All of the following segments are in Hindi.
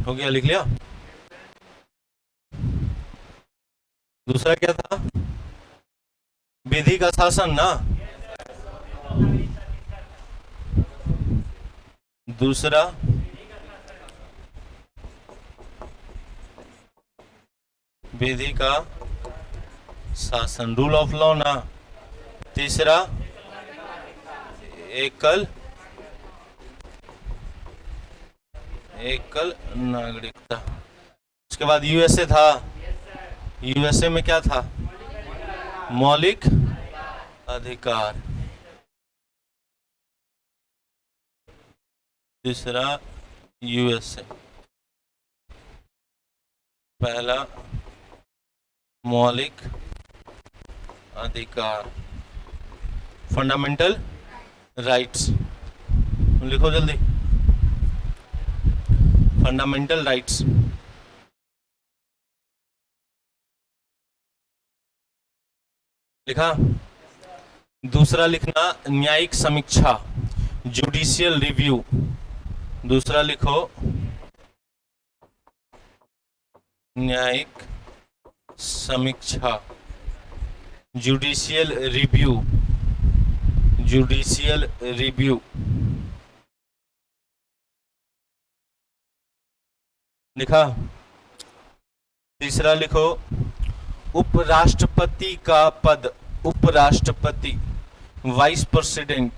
हो गया, लिख लिया। दूसरा क्या था? विधि का शासन ना। दूसरा विधि का शासन, रूल ऑफ लॉ ना। तीसरा एकल नागरिकता। उसके बाद यूएसए था। यूएसए में क्या था? मौलिक अधिकार। तीसरा यूएसए, पहला मौलिक अधिकार, फंडामेंटल राइट्स। लिखो जल्दी, फंडामेंटल राइट्स। लिखा। दूसरा लिखना न्यायिक समीक्षा, जुडिशियल रिव्यू। दूसरा लिखो न्यायिक समीक्षा, जुडिशियल रिव्यू। जुडिशियल रिव्यू लिखा। तीसरा लिखो उपराष्ट्रपति का पद, उपराष्ट्रपति, वाइस प्रेसिडेंट।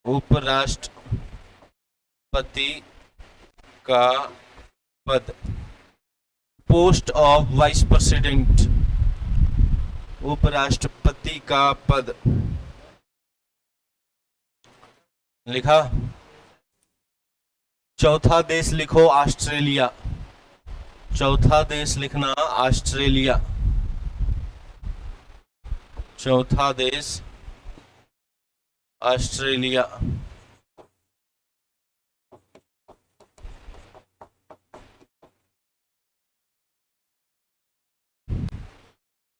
उपराष्ट्रपति का पद, पोस्ट ऑफ वाइस प्रेसिडेंट, उपराष्ट्रपति का पद। लिखा। चौथा देश लिखो ऑस्ट्रेलिया। चौथा देश लिखना ऑस्ट्रेलिया। चौथा देश ऑस्ट्रेलिया।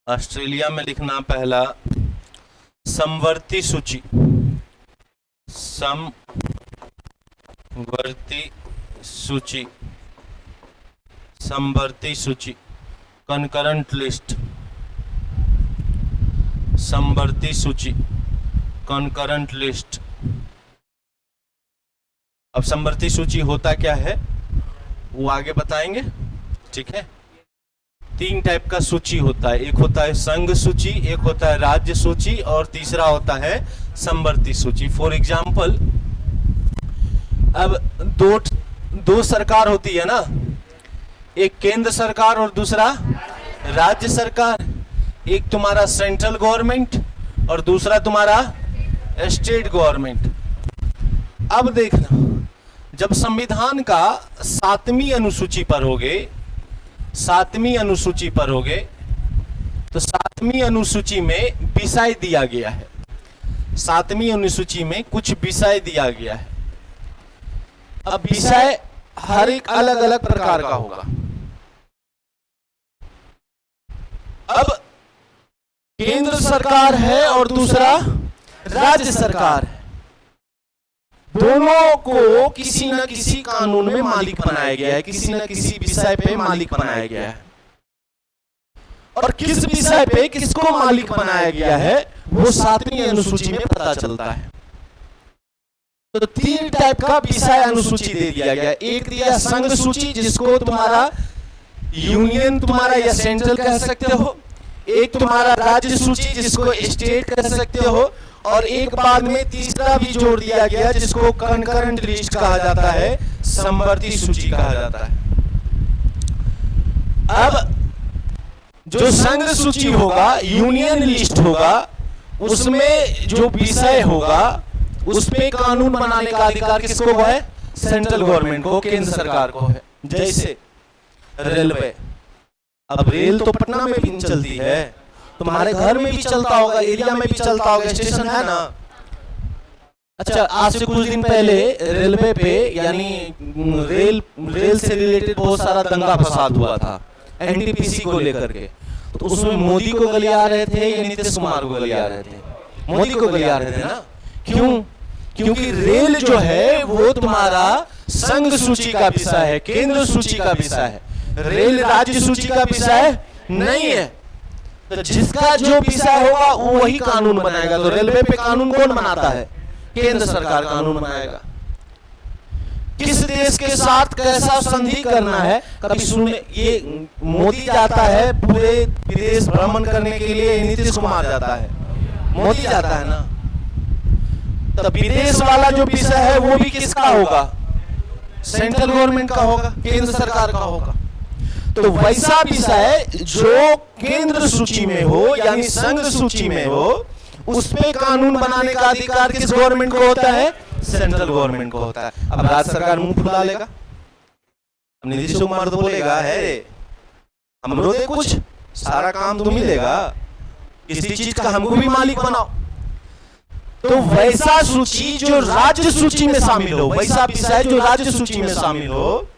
ऑस्ट्रेलिया में लिखना पहला समवर्ती सूची, समवर्ती सूची, समवर्ती सूची, कनकरेंट लिस्ट, समवर्ती सूची, कनकरेंट लिस्ट। अब समवर्ती सूची होता क्या है वो आगे बताएंगे, ठीक है। तीन टाइप का सूची होता है, एक होता है संघ सूची, एक होता है राज्य सूची और तीसरा होता है समवर्ती सूची। फॉर एग्जाम्पल, अब दो सरकार होती है ना, एक केंद्र सरकार और दूसरा राज्य सरकार। एक तुम्हारा सेंट्रल गवर्नमेंट और दूसरा तुम्हारा स्टेट गवर्नमेंट। अब देखना, जब संविधान का 7वीं अनुसूची पर होगे, 7वीं अनुसूची पर होगे, तो 7वीं अनुसूची में विषय दिया गया है। 7वीं अनुसूची में कुछ विषय दिया गया है। अब विषय हर एक अलग अलग प्रकार का होगा। अब केंद्र सरकार है और दूसरा राज्य सरकार है, दोनों को किसी न किसी कानून में मालिक बनाया गया है, किसी न किसी विषय पे मालिक बनाया गया है। और किस विषय पे किसको मालिक बनाया गया है वो 7वीं अनुसूची में पता चलता है। तो तीन टाइप का विषय अनुसूची दे दिया गया। एक दिया संघ सूची, जिसको तुम्हारा यूनियन तुम्हारा या सेंट्रल कह सकते हो। एक तुम्हारा राज्य सूची, जिसको स्टेट कह सकते हो। और एक बाद में तीसरा भी जोड़ दिया गया, जिसको कनकरेंट लिस्ट कहा जाता है, समवर्ती सूची कहा जाता है। अब जो संघ सूची होगा, यूनियन लिस्ट होगा, उसमें जो विषय होगा उस पे कानून बनाने का अधिकार किसको है? सेंट्रल गवर्नमेंट को, केंद्र सरकार को है। जैसे रेलवे, अब रेल तो पटना में भी चलती है, तुम्हारे घर में भी चलता होगा, एरिया में भी चलता होगा, स्टेशन है ना। अच्छा, आज से कुछ दिन पहले रेलवे पे यानी रेल से रिलेटेड बहुत सारा दंगा फसाद हुआ था एनटीपीसी को लेकर के। तो उसमें मोदी को गलिया रहे थे या नीतीश कुमार को गलिया रहे थे? मोदी को गलिया रहे थे ना। क्यों? क्योंकि रेल जो है वो तुम्हारा संघ सूची का विषय है, केंद्र सूची का विषय है। रेल राज्य सूची का विषय नहीं है। तो जिसका जो विषय होगा वो वही कानून बनाएगा। तो रेलवे पे कानून कौन बनाता है? केंद्र सरकार कानून बनाएगा। किस देश के साथ कैसा संधि करना है, कभी सुने? ये मोदी जाता है पूरे विदेश भ्रमण करने के लिए, नीतीश कुमार जाता है, मोदी जाता है ना। तो विदेश वाला जो विषय है वो भी किसका होगा? सेंट्रल गवर्नमेंट का होगा, केंद्र सरकार का होगा। तो वैसा विषय जो केंद्र सूची में हो यानी संघ सूची में हो, उस पे कानून बनाने का अधिकार किस गवर्नमेंट को होता है? सेंट्रल गवर्नमेंट को होता है। अब राज्य सरकार मुंह फुला लेगा, नीतीश कुमार तो बोलेगा है हमरो दे कुछ, सारा काम तुम ही लेगा, किसी चीज का हमको भी मालिक बनाओ। तो वैसा सूची जो राज्य सूची में शामिल हो, वैसा विषय जो राज्य सूची में शामिल हो,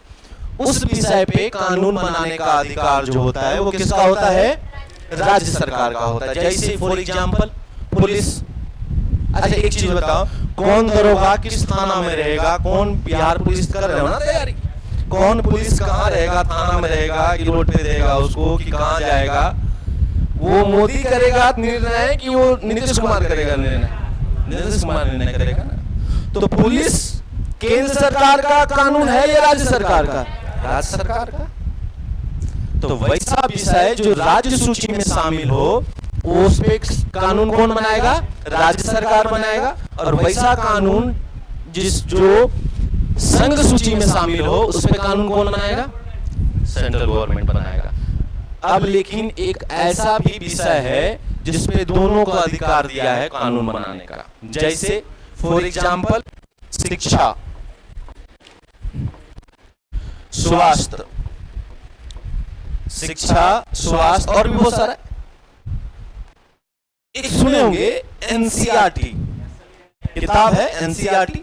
उस विषय पे कानून बनाने का अधिकार जो होता है वो किसका होता है? राज्य सरकार का होता है। जैसे फॉर एग्जांपल पुलिस। अच्छा एक चीज बताओ, कौन दरोगा किस थाना में रहेगा? कौन बिहार पुलिस कर रहे हो ना तैयारी, कौन पुलिस कहाँ रहेगा, थाना में रहेगा कि रोड पे रहेगा उसको, कि कहाँ जाएगा? वो मोदी करेगा निर्णय कि वो नीतीश कुमार करेगा निर्णय? नीतीश कुमार निर्णय करेगा ना। तो पुलिस केंद्र सरकार का कानून है या राज्य सरकार का? राज्य सरकार का। तो वैसा विषय जो राज्य सूची में शामिल हो उस पे कानून कौन बनाएगा? राज्य सरकार बनाएगा। और वैसा कानून जो संघ सूची में शामिल हो उस पे कानून कौन बनाएगा? सेंट्रल गवर्नमेंट बनाएगा। अब लेकिन एक ऐसा भी विषय है जिसपे दोनों को अधिकार दिया है कानून बनाने का। जैसे फॉर एग्जांपल शिक्षा, स्वास्थ्य, शिक्षा, स्वास्थ्य और भी बहुत सारा। एक सुने होंगे एनसीईआरटी, किताब है एनसीईआरटी।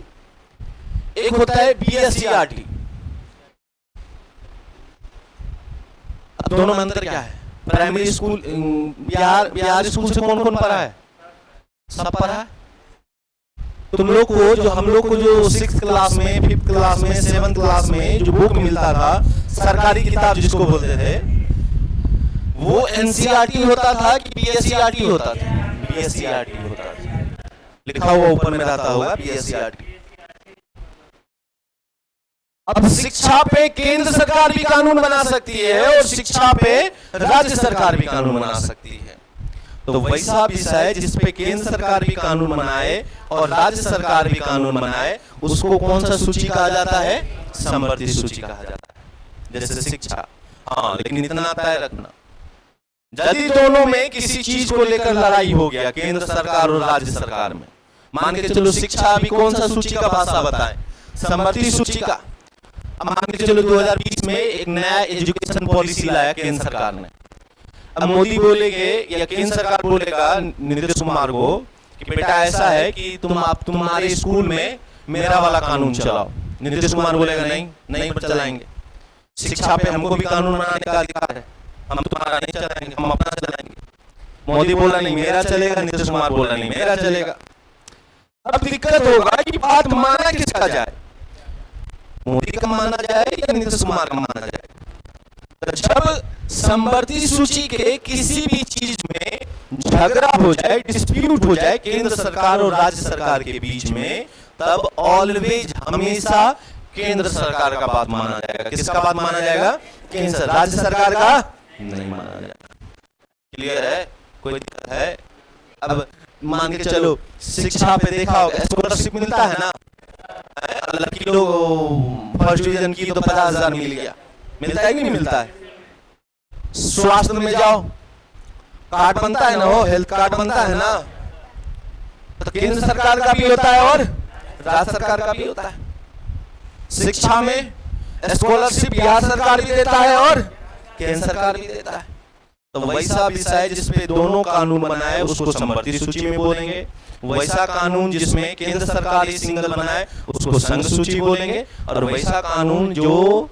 एक होता है बीएसईआरटी। अब दोनों में अंतर क्या है? प्राइमरी स्कूल, बिहार स्कूल से कौन कौन पढ़ा है? सब पढ़ा है। तुम लोग को जो, हम लोग को जो 6th क्लास में, 5th क्लास में, 7th क्लास में जो बुक मिलता था, सरकारी किताब जिसको बोलते थे, वो एनसीईआरटी होता था कि बीएसईआरटी होता था? बीएसईआरटी होता था। लिखा हुआ ऊपर में रहता होगा बीएसईआरटी। अब शिक्षा पे केंद्र सरकार भी कानून बना सकती है और शिक्षा पे राज्य सरकार भी कानून बना सकती है। तो वैसा विषय जिसपे केंद्र सरकार भी कानून बनाए और राज्य सरकार भी कानून बनाए, उसको कौन सा सूची कहा जाता है? समवर्ती सूची कहा जाता है। जैसे शिक्षा। हाँ, लेकिन इतना तय रखना, यदि दोनों में किसी चीज को लेकर लड़ाई हो गया, केंद्र सरकार और राज्य सरकार में, मान के चलो शिक्षा अभी कौन सा सूची का भाषा बताएं? समवर्ती सूची का। अब मान के चलो 2020 में एक नया एजुकेशन पॉलिसी लाया केंद्र सरकार ने। अब मोदी बोलेंगे या केंद्र सरकार बोलेगा नीतीश कुमार को कि बेटा ऐसा है कि तुम्हारे स्कूल में मेरा वाला कानून चलाओ। नीतीश कुमार बोलेगा नहीं पर चलाएंगे। शिक्षा पे हमको भी कानून बनाने का अधिकार है, हम तुम्हारा नहीं चलाएंगे, हम अपना चलाएंगे। मोदी बोला नहीं मेरा चलेगा, नीतीश कुमार बोला नहीं मेरा चलेगा। अब दिक्कत होगा कि बात माना किसका जाए? मोदी का माना जाए या नीतीश कुमार का माना जाए? तो जब समवर्ती सूची के किसी भी चीज में झगड़ा हो जाए, डिस्प्यूट हो जाए केंद्र सरकार और राज्य सरकार के बीच में, तब ऑलवेज हमेशा केंद्र सरकार का बात माना जाएगा। किसका बात माना जाएगा? केंद्र। राज्य सरकार का नहीं माना जाएगा। क्लियर है? कोई दिक्कत है? अब मान के चलो शिक्षा पे देखा होगा स्कॉलरशिप मिलता है ना, लड़की लोग फर्स्ट डिवीजन की तो 50,000 मिल गया, मिलता है कि नहीं मिलता है? स्वास्थ्य में जाओ, कार्ड बनता है ना, वो हेल्थ कार्ड बनता है ना, तो केंद्र सरकार का भी होता है और राज्य सरकार का भी होता है। शिक्षा में स्कॉलरशिप बिहार सरकार भी देता है और केंद्र सरकार भी देता है। तो वैसा विषय जिसपे दोनों कानून बनाए उसको समवर्ती सूची में बोलेंगे। वैसा कानून जिसमें केंद्र सरकार ही सिंगल बनाए उसको संघ सूची बोलेंगे। और वैसा कानून जो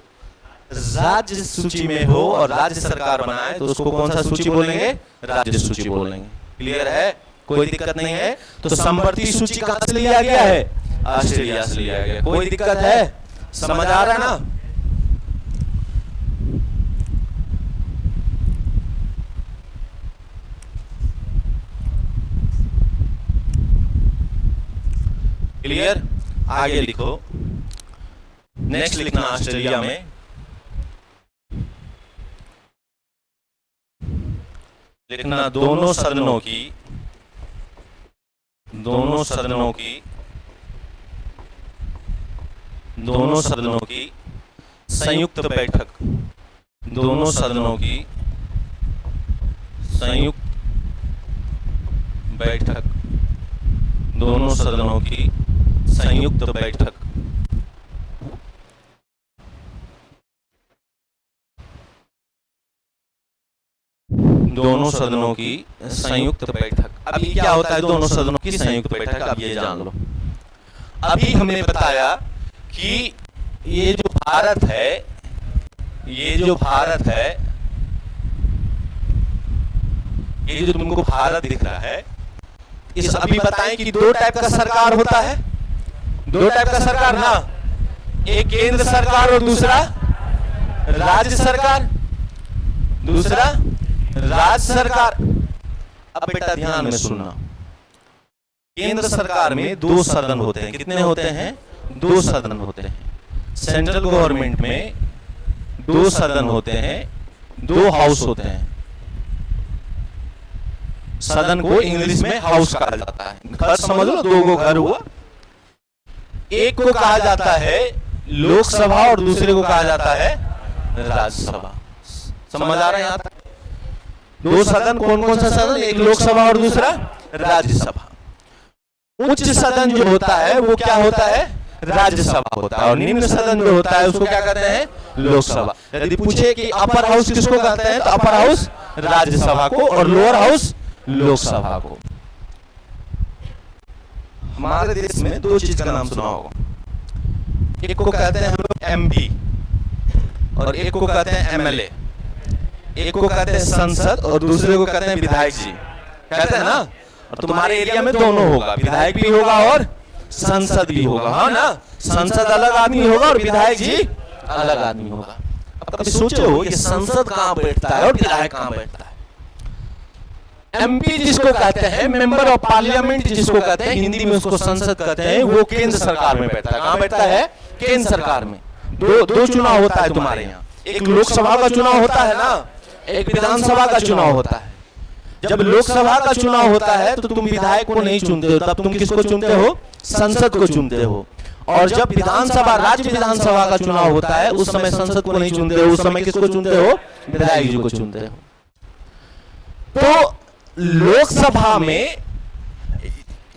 राज्य सूची में हो और राज्य सरकार बनाए तो उसको कौन सा सूची बोलेंगे? राज्य सूची बोलेंगे। क्लियर है? कोई दिक्कत नहीं है? तो समवर्ती सूची कहां से लिया गया है? ऑस्ट्रेलिया से लिया गया। कोई दिक्कत है? समझ आ रहा है ना? क्लियर? आगे लिखो। नेक्स्ट लिखना ऑस्ट्रेलिया में लिखना दोनों सदनों की संयुक्त बैठक, दोनों सदनों की संयुक्त बैठक, दोनों सदनों की संयुक्त बैठक दोनों सदनों की संयुक्त बैठक। अभी क्या होता है दोनों सदनों की संयुक्त बैठक? अब ये जान लो। अभी हमने बताया कि ये जो भारत है, ये जो तुमको भारत दिख रहा है, इस अभी बताएं कि दो टाइप का सरकार होता है। दो टाइप का सरकार ना, एक केंद्र सरकार और दूसरा राज्य सरकार। दूसरा राज्य सरकार। अब बेटा ध्यान में सुनना, केंद्र सरकार में दो सदन होते हैं। कितने होते हैं? दो सदन होते हैं। सेंट्रल गवर्नमेंट में दो सदन होते हैं, दो हाउस होते हैं। सदन को इंग्लिश में हाउस कहा जाता है। घर समझ लो, दो गो घर हुआ। एक को कहा जाता है लोकसभा और दूसरे को कहा जाता है राज्यसभा। समझ आ रहा है यहां तक? दो सदन कौन कौन सा सदन? एक लोकसभा और दूसरा राज्यसभा। उच्च सदन जो होता है वो क्या होता है? राज्यसभा होता है। और निम्न सदन जो होता है उसको क्या कहते हैं? लोकसभा। यदि पूछे कि अपर हाउस किसको कहते हैं, तो अपर हाउस राज्यसभा को और लोअर हाउस लोकसभा को। हमारे देश में दो चीज का नाम सुना होगा। एक को कहते हैं हम लोग एमपी और एक को कहते हैं एमएलए। एक को कहते हैं संसद और दूसरे को कहते हैं विधायक जी। कहते हैं ना? और तुम्हारे एरिया में दोनों होगा, विधायक भी होगा और संसद भी होगा। हाँ ना? संसद अलग आदमी होगा और विधायक जी अलग आदमी होगा। अब कभी सोचे हो ये संसद कहां बैठता है और विधायक कहां बैठता है? एमपी जिसको कहते हैं, मेंबर ऑफ पार्लियामेंट जिसको कहते हैं, हिंदी में उसको संसद कहते हैं, वो केंद्र सरकार में बैठता है। कहां बैठता है? केंद्र सरकार में। दो चुनाव होता है तुम्हारे यहाँ। एक लोकसभा का चुनाव होता है ना, एक विधानसभा का चुनाव होता है। जब लोकसभा का चुनाव होता है तो तुम विधायक को नहीं चुनते हो, तब तुम किसको चुनते हो? संसद को चुनते हो। और जब विधानसभा, राज्य विधानसभा का चुनाव होता है उस समय संसद को नहीं चुनते हो, उस समय किसको चुनते हो? विधायक जी को चुनते हो। तो लोकसभा में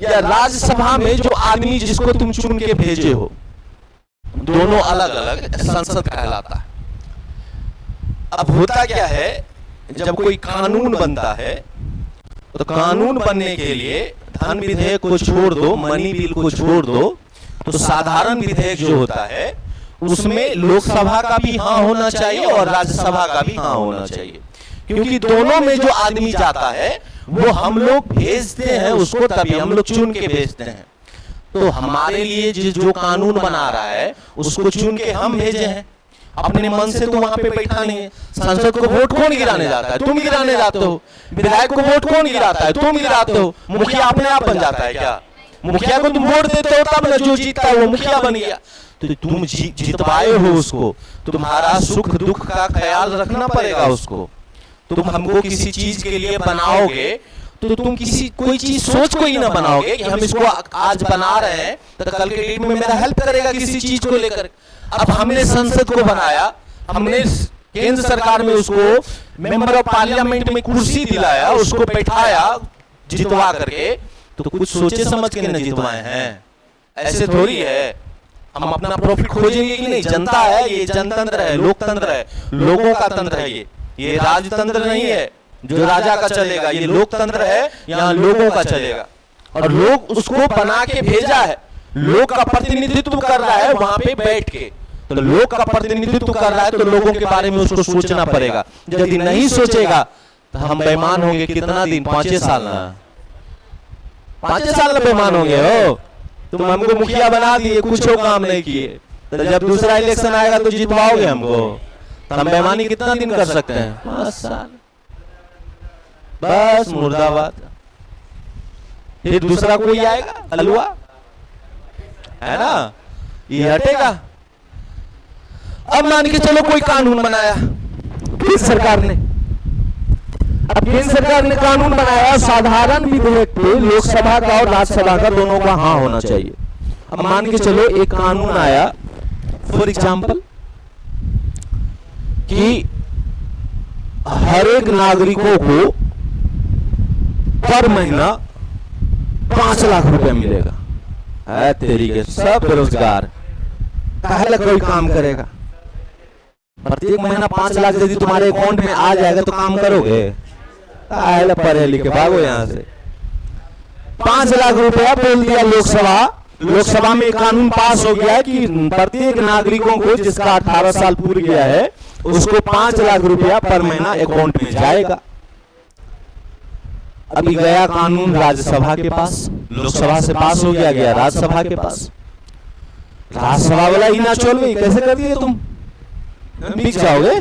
या राज्यसभा में जो आदमी जिसको तुम चुन के भेजे हो, दोनों अलग अलग संसद कहलाता है। अब होता क्या है, जब कोई कानून बनता है तो कानून बनने के लिए धन विधेयक को छोड़ दो, मनी बिल को छोड़ दो, तो साधारण विधेयक जो होता है उसमें लोकसभा का भी हाँ होना चाहिए और राज्यसभा का भी हाँ होना चाहिए। क्योंकि दोनों में जो आदमी जाता है वो हम लोग भेजते हैं उसको, तभी हम लोग चुन के भेजते हैं। तो हमारे लिए जो कानून बना रहा है उसको चुन के हम भेजे हैं। अपने मन से तो वहां पे बैठा नहीं है। संसद को वोट कौन गिराने जाता है? तुम गिराने जाते हो। विधायक को वोट कौन गिराता है? तुम गिराते हो। मुखिया अपने आप बन जाता है क्या? मुखिया को तुम वोट देते हो तब ना जो जीतता है वो मुखिया बन गया। तो तुम जितवाए हो उसको, तुम्हारा सुख दुख का ख्याल रखना पड़ेगा उसको। तुम हमको किसी चीज के लिए बनाओगे तो तुम कोई चीज सोच को ही ना बनाओगे कि हम इसको आज बना रहे हैं तो कल के डेट में मेरा हेल्प करेगा किसी चीज को लेकर। अब हमने संसद को बनाया, हमने केंद्र सरकार में उसको मेंबर ऑफ पार्लियामेंट में कुर्सी दिलाया, उसको बैठाया जितवा करके, तो कुछ सोचे समझ के नहीं जितवाए हैं। ऐसे थोड़ी है हम अपना प्रॉफिट खोजेंगे कि नहीं। जनता है, ये जनतंत्र है, लोकतंत्र है, लोगों का तंत्र है। ये राजतंत्र नहीं है जो राजा का चलेगा, ये लोकतंत्र है, यहाँ लोगों का चलेगा। और लोग उसको बना के भेजा है, लोग का प्रतिनिधित्व कर रहा है वहां पे बैठ के। तो लोग का प्रतिनिधित्व कर रहा है तो लोगों के बारे में उसको सोचना पड़ेगा। यदि नहीं सोचेगा तो हम बेईमान होंगे। कितना दिन? 5 साल ना, 5 साल बेईमान होंगे हो। तुम हमको मुखिया बना दिए, कुछ काम नहीं किए, तो जब दूसरा इलेक्शन आएगा तो जितवाओगे हमको? तो हम बेईमानी कितना दिन कर सकते हैं? 5 साल, बस मुर्दाबाद। फिर दूसरा कोई आएगा हलवा, है ना, ये हटेगा। अब मान के चलो कोई कानून बनाया केंद्र सरकार ने, अब केंद्र सरकार ने कानून बनाया साधारण विधेयक पे लोकसभा का और राज्यसभा का दोनों का हाँ होना चाहिए। अब मान के चलो एक कानून आया फॉर एग्जाम्पल कि हर एक नागरिकों को पर महीना 5 लाख रुपए मिलेगा। है तेरी के सब बेरोजगार, काहे कोई काम करेगा? प्रत्येक महीना 5 लाख यदि तुम्हारे अकाउंट में आ जाएगा तो काम करोगे? काहे पढ़े लिखे भागो यहां से। 5 लाख रुपया बोल दिया लोकसभा, लोकसभा में कानून पास हो गया है कि प्रत्येक नागरिकों को जिसका 18 साल पूरा गया है उसको 5 लाख रुपया पर महीना अकाउंट में जाएगा। अभी गया कानून राज्यसभा के पास, लोकसभा से पास हो गया, गया राज्यसभा के पास। राज्यसभा वाला ही ना चल गई, कैसे कर दिए तुम? बिक जाओगे।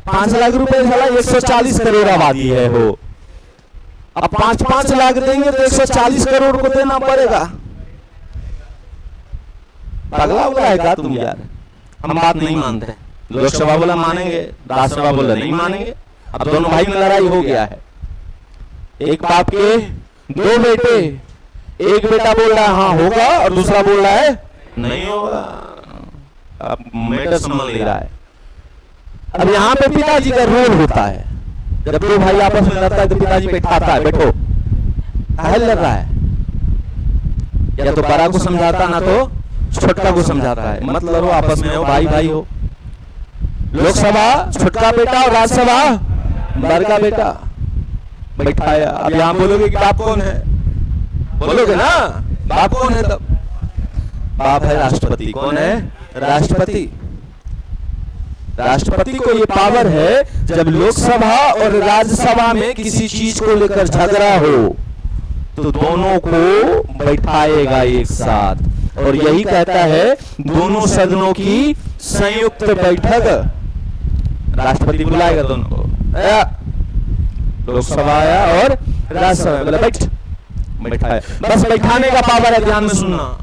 5 लाख रुपए साला 140 करोड़ आबादी है हो, अब 5-5 लाख देंगे तो 140 करोड़ को देना पड़ेगा। पगला हुआ है क्या तुम यार? हम बात नहीं मानते, लोकसभा बोला मानेंगे, राज्यसभा बोला नहीं मानेंगे। अब दोनों भाई में लड़ाई हो गया है। एक बाप के 2 बेटे, एक बेटा बोल रहा है हाँ होगा और दूसरा बोल रहा है नहीं होगा। अब मैटर समझ नहीं रहा है। अब यहाँ पे पिताजी का रोल होता है, जब 2 भाई आपस में लड़ता है तो पिताजी बैठाता है, बैठो काहे लड़ रहा है? या तो बड़ा को समझाता ना तो छोटा को समझाता है, मत लड़ो आपस में, हो भाई भाई हो। लोकसभा छोटा बेटा और राज्यसभा बड़का बेटा बैठाया। अब यहाँ बोलोगे कि बाप कौन है? बोलोगे ना बाप कौन है? तब बाप है राष्ट्रपति। कौन है? राष्ट्रपति। राष्ट्रपति को ये पावर है जब लोकसभा और राज्यसभा में किसी चीज को लेकर झगड़ा हो तो दोनों को बैठाएगा एक साथ, और यही कहता है दोनों सदनों की संयुक्त बैठक। राष्ट्रपति बुलाएगा दोनों को, लोकसभा आया और राज्यसभा बोला बैठाया। बस बैठाने का पावर है, ध्यान में सुनना।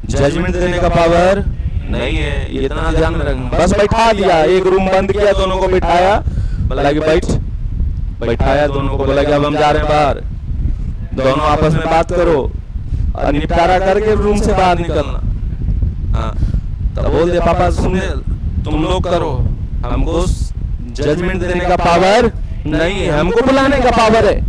जजमेंट देने का पावर नहीं है, ये इतना ध्यान में रखना। बस बैठा दिया, एक रूम बंद किया, दोनों को बैठाया, बोला कि बैठाया दोनों को, बोला कि अब हम जा रहे हैं बाहर, दोनों आपस में बात करो और निपटारा करके रूम से बाहर निकलना। हाँ, तब बोल दे पापा सुने तुम लोग करो, हमको जजमेंट देने का पावर नहीं है, हमको बुलाने का पावर है।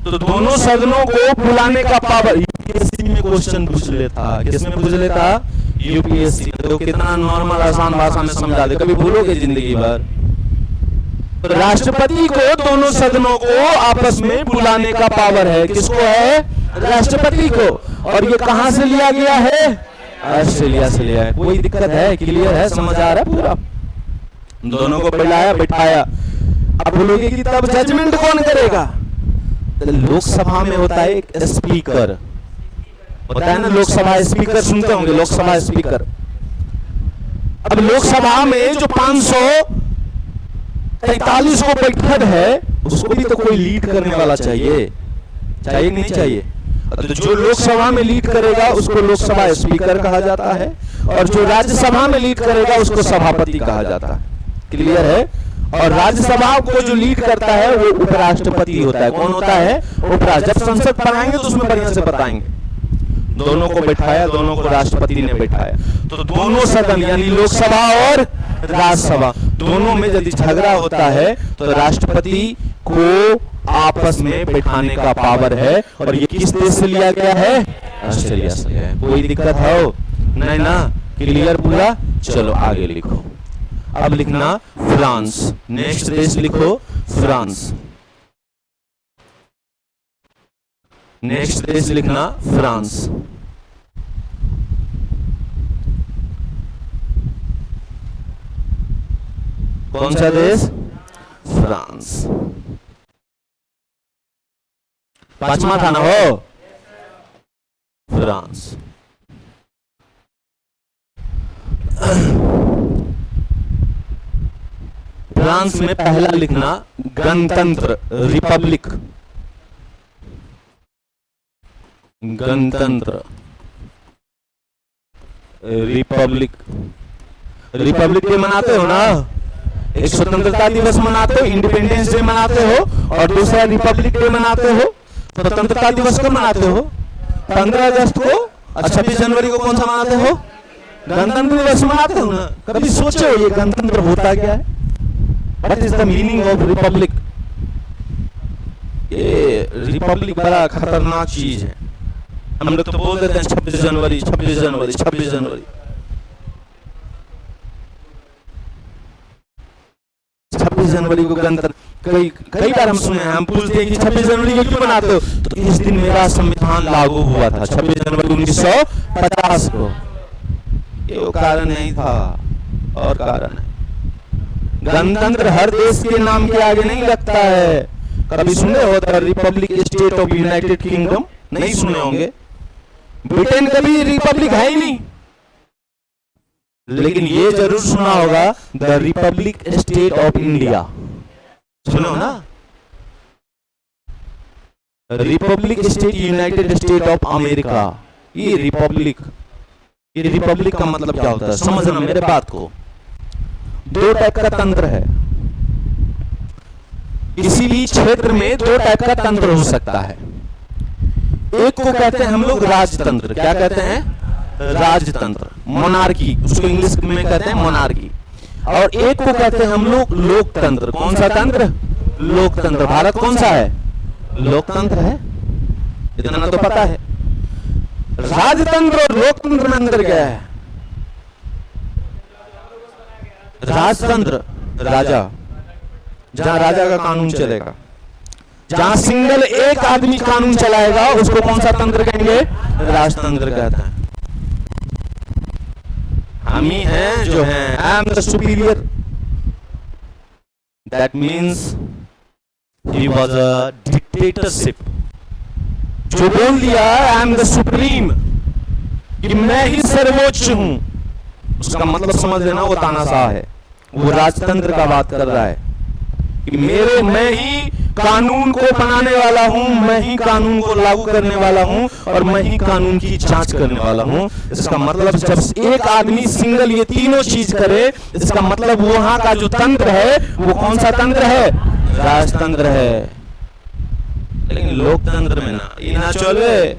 तो दोनों सदनों को बुलाने का पावर। यूपीएससी में क्वेश्चन पूछ लेता, किसमें पूछ लेता? यूपीएससी। तो कितना नॉर्मल आसान भाषा में समझा दे, कभी भूलोगे जिंदगी भर। तो राष्ट्रपति को दोनों सदनों को आपस में बुलाने का पावर है। किसको है? राष्ट्रपति को। और ये कहां से लिया गया है? ऑस्ट्रेलिया से लिया है। कोई दिक्कत है? क्लियर है? समझ आ रहा है पूरा? दोनों को बुलाया, बैठाया। अब बोलोगे कि तब जजमेंट कौन करेगा? तो लोकसभा में होता है एक स्पीकर, होता है ना लोकसभा स्पीकर, सुनते होंगे लोकसभा स्पीकर। अब लोकसभा में जो 543 को बैठक है उसको भी तो कोई लीड करने वाला चाहिए, चाहिए नहीं चाहिए? तो जो लोकसभा में लीड करेगा उसको लोकसभा स्पीकर कहा जाता है, और जो राज्यसभा में लीड करेगा उसको सभापति कहा जाता है। क्लियर है? और राज्यसभा को जो लीड करता है वो उपराष्ट्रपति होता है। कौन होता है? उपराष्ट्रपति। जब संसद पढ़ाएंगे तो उसमें बढ़िया से बताएंगे। दोनों को बैठाया, दोनों को राष्ट्रपति ने बैठाया। तो दोनों सदन यानी लोकसभा और राज्यसभा दोनों में यदि झगड़ा होता है तो राष्ट्रपति को आपस में बैठाने का पावर है। और ये किस देश से लिया गया है? ऑस्ट्रेलिया से लिया है। कोई दिक्कत हो? नहीं ना? क्लियर पूरा? चलो आगे लिखो। अब लिखना फ्रांस। नेक्स्ट देश लिखो फ्रांस। नेक्स्ट देश लिखना फ्रांस। कौन सा देश? फ्रांस। 5वां था ना हो? फ्रांस। फ्रांस में पहला लिखना गणतंत्र, रिपब्लिक, गणतंत्र, रिपब्लिक। रिपब्लिक डे मनाते हो ना, एक स्वतंत्रता दिवस मनाते हो, इंडिपेंडेंस डे मनाते हो, और दूसरा रिपब्लिक डे मनाते हो। स्वतंत्रता दिवस कब मनाते हो? 15 अगस्त को। और 26 जनवरी को कौन सा मनाते हो? गणतंत्र दिवस मनाते हो ना। कभी सोचे हो ये गणतंत्र होता क्या है? What is the meaning of Republic? ये रिपब्लिक बड़ा खतरनाक चीज है। हम लोग तो बोल देते हैं 26 जनवरी, 26 जनवरी, 26 जनवरी। 26 जनवरी को गणतंत्र, कई बार हम सुने हैं, हम पूछते हैं कि 26 जनवरी को क्यों मनाते हो? तो इस दिन मेरा संविधान लागू हुआ था, 26 जनवरी 1950 को। ये वो कारण नहीं था, और कारण है। गणतंत्र हर देश के नाम के आगे नहीं लगता है। कभी सुने हो the Republic state of United kingdom? नहीं सुने होंगे। ब्रिटेन कभी रिपब्लिक है ही नहीं। लेकिन ये जरूर सुना होगा the Republic state of India, सुनो ना। Republic state United state of America. ये रिपब्लिक का मतलब क्या होता है समझना मेरे बात को। दो टाइप का तंत्र है। किसी भी क्षेत्र में दो टाइप का तंत्र हो सकता है। एक को कहते हैं हम लोग राजतंत्र। क्या कहते हैं? राजतंत्र, मोनार्की, उसको इंग्लिश में कहते हैं मोनार्की। और एक को कहते हैं हम लोग लोकतंत्र। कौन सा तंत्र? लोकतंत्र। भारत कौन सा है? लोकतंत्र है, इतना तो पता है। राजतंत्र और लोकतंत्र में अंतर क्या है? राजतंत्र, राजा, जहां राजा का कानून चलेगा, जहां सिंगल एक आदमी कानून चलाएगा, उसको कौन सा तंत्र कहेंगे? राजतंत्र कहते हैं। हम ही हैं जो हैं, I am the superior. That means he was a dictatorship. जो बोल दिया आई एम द सुप्रीम, कि मैं ही सर्वोच्च हूं, उसका मतलब समझ लेना वो तानाशाह है। वो राजतंत्र का बात कर रहा है कि मैं ही कानून को बनाने वाला हूं, मैं ही कानून को लागू करने वाला हूं, और मैं ही कानून की जांच करने वाला हूं। इसका मतलब जब एक आदमी सिंगल ये तीनों चीज करे, इसका मतलब वहां का जो तंत्र है वो कौन सा तंत्र है? राजतंत्र है। लेकिन लोकतंत्र में ना, ये ना चले